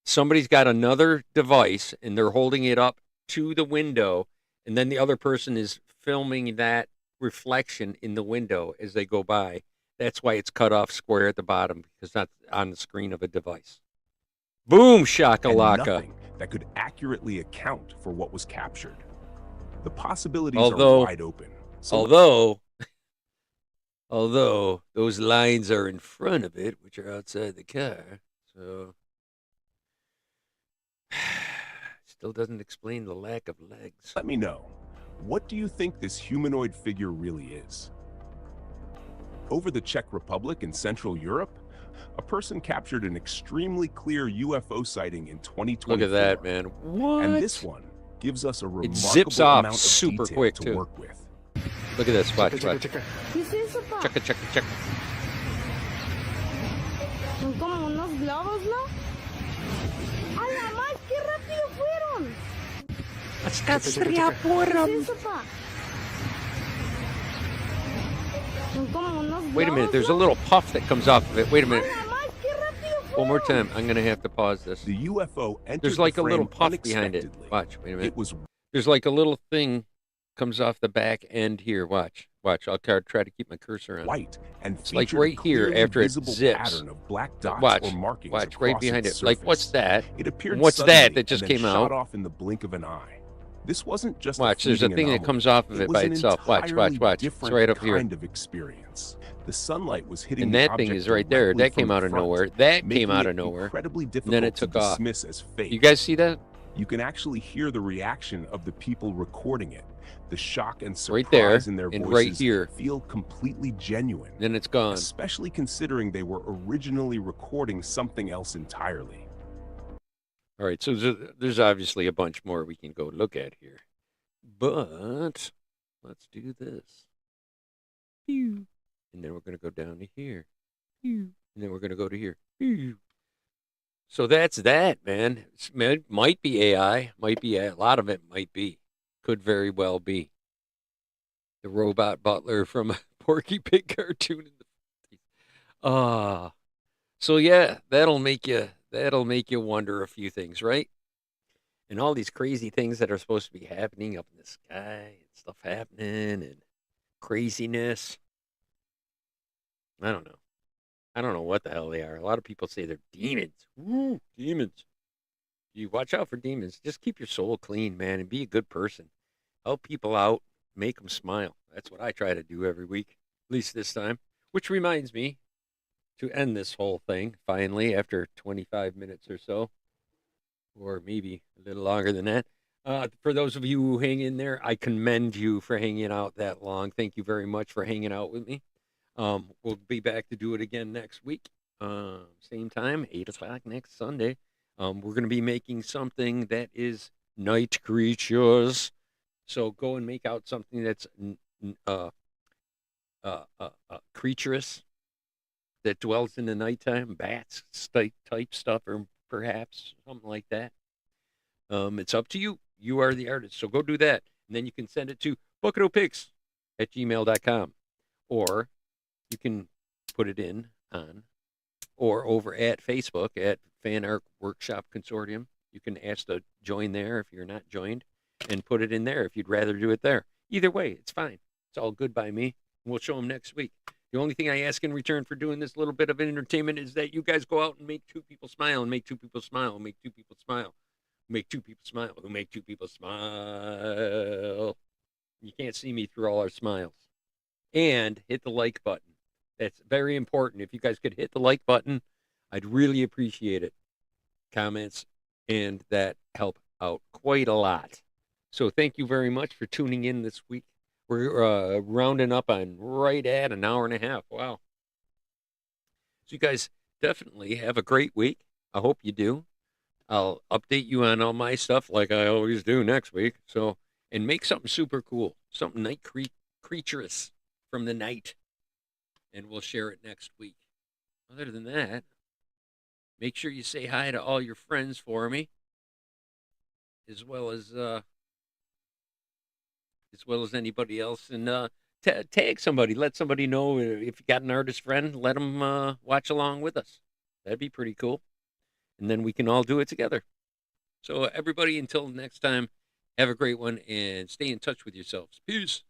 Somebody's got another device and they're holding it up to the window, and then the other person is filming that reflection in the window as they go by. That's why it's cut off square at the bottom, because that's on the screen of a device. Boom shakalaka. Nothing that could accurately account for what was captured. The possibilities are wide open. So although those lines are in front of it, which are outside the car, so still doesn't explain the lack of legs. Let me know. What do you think this humanoid figure really is? Over the Czech Republic in Central Europe, a person captured an extremely clear UFO sighting in 2024. Look at that, man. What? And this one gives us a remarkable zips off amount of super detail quick, to too. work with. Look at this. Watch. ¿Qué es eso, pa? Check. Son como unos globos, ¿no? ¡A la más! ¡Qué rápido fueron! ¿Qué es eso, pa? Son como unos globos, Wait a minute. There's a ¿no? little puff that comes off of it. Wait a ¡A minute. la más! ¡Qué rápido fueron! One more time. I'm going to have to pause this. The UFO entered There's like the a little frame puff behind it. unexpectedly. Watch. Wait a minute. It was There's like a little thing comes off the back end here. Watch. I'll try to keep my cursor on. white and It's like featured right here clearly after it visible zips. pattern of black dots Watch. or markings Watch across right behind it. its Like what's surface. that? It appeared What's that suddenly that just and then came shot out? off in the blink of an eye. This wasn't just Watch. a There's a fleeting thing that anomaly. comes off of it was by an itself. Watch. entirely It's different right up here. kind of experience. The sunlight was hitting And the that thing object is right there. directly That came from the out of front, nowhere. That making came out it of nowhere. incredibly difficult then it to took off. dismiss as fake. You guys see that? You can actually hear the reaction of the people recording it The shock and Right there, surprise in their and voices right here. feel completely genuine, Then it's gone. especially considering they were originally recording something else entirely. All right, so there's obviously a bunch more we can go look at here. But let's do this. Pew. And then we're going to go down to here. Pew. And then we're going to go to here. Pew. So that's that, man. It might be AI. Might be a lot of it might be. Could very well be. The robot butler from a Porky Pig cartoon in the 50s. So yeah, that'll make you wonder a few things, right? And all these crazy things that are supposed to be happening up in the sky and stuff happening and craziness. I don't know. I don't know what the hell they are. A lot of people say they're demons. Ooh, demons. You watch out for demons. Just keep your soul clean, man, and be a good person. Help people out, make them smile. That's what I try to do every week, at least this time. Which reminds me to end this whole thing finally after 25 minutes or so, or maybe a little longer than that. For those of you who hang in there, I commend you for hanging out that long. Thank you very much for hanging out with me. We'll be back to do it again next week. Same time, 8 o'clock next Sunday. We're going to be making something that is night creatures. So go and make out something that's creaturous, that dwells in the nighttime, bats type stuff, or perhaps something like that. It's up to you. You are the artist. So go do that. And then you can send it to bucketopics@gmail.com. Or you can put it in on or over at Facebook at Fan Art Workshop Consortium. You can ask to join there if you're not joined, and put it in there if you'd rather do it there. Either way, it's fine. It's all good by me. We'll show them next week. The only thing I ask in return for doing this little bit of entertainment is that you guys go out and make two people smile, and make two people smile, and make two people smile, make two people smile, who make two people smile. You can't see me through all our smiles. And hit the like button. That's very important. If you guys could hit the like button, I'd really appreciate it. Comments and that help out quite a lot. So thank you very much for tuning in this week. We're rounding up on right at an hour and a half. Wow. So you guys definitely have a great week. I hope you do. I'll update you on all my stuff like I always do next week. So, and make something super cool, something night creaturous from the night, and we'll share it next week. Other than that, make sure you say hi to all your friends for me, as well as anybody else, and tag somebody. Let somebody know if you got an artist friend. Let them watch along with us. That'd be pretty cool, and then we can all do it together. So everybody, until next time, have a great one and stay in touch with yourselves. Peace.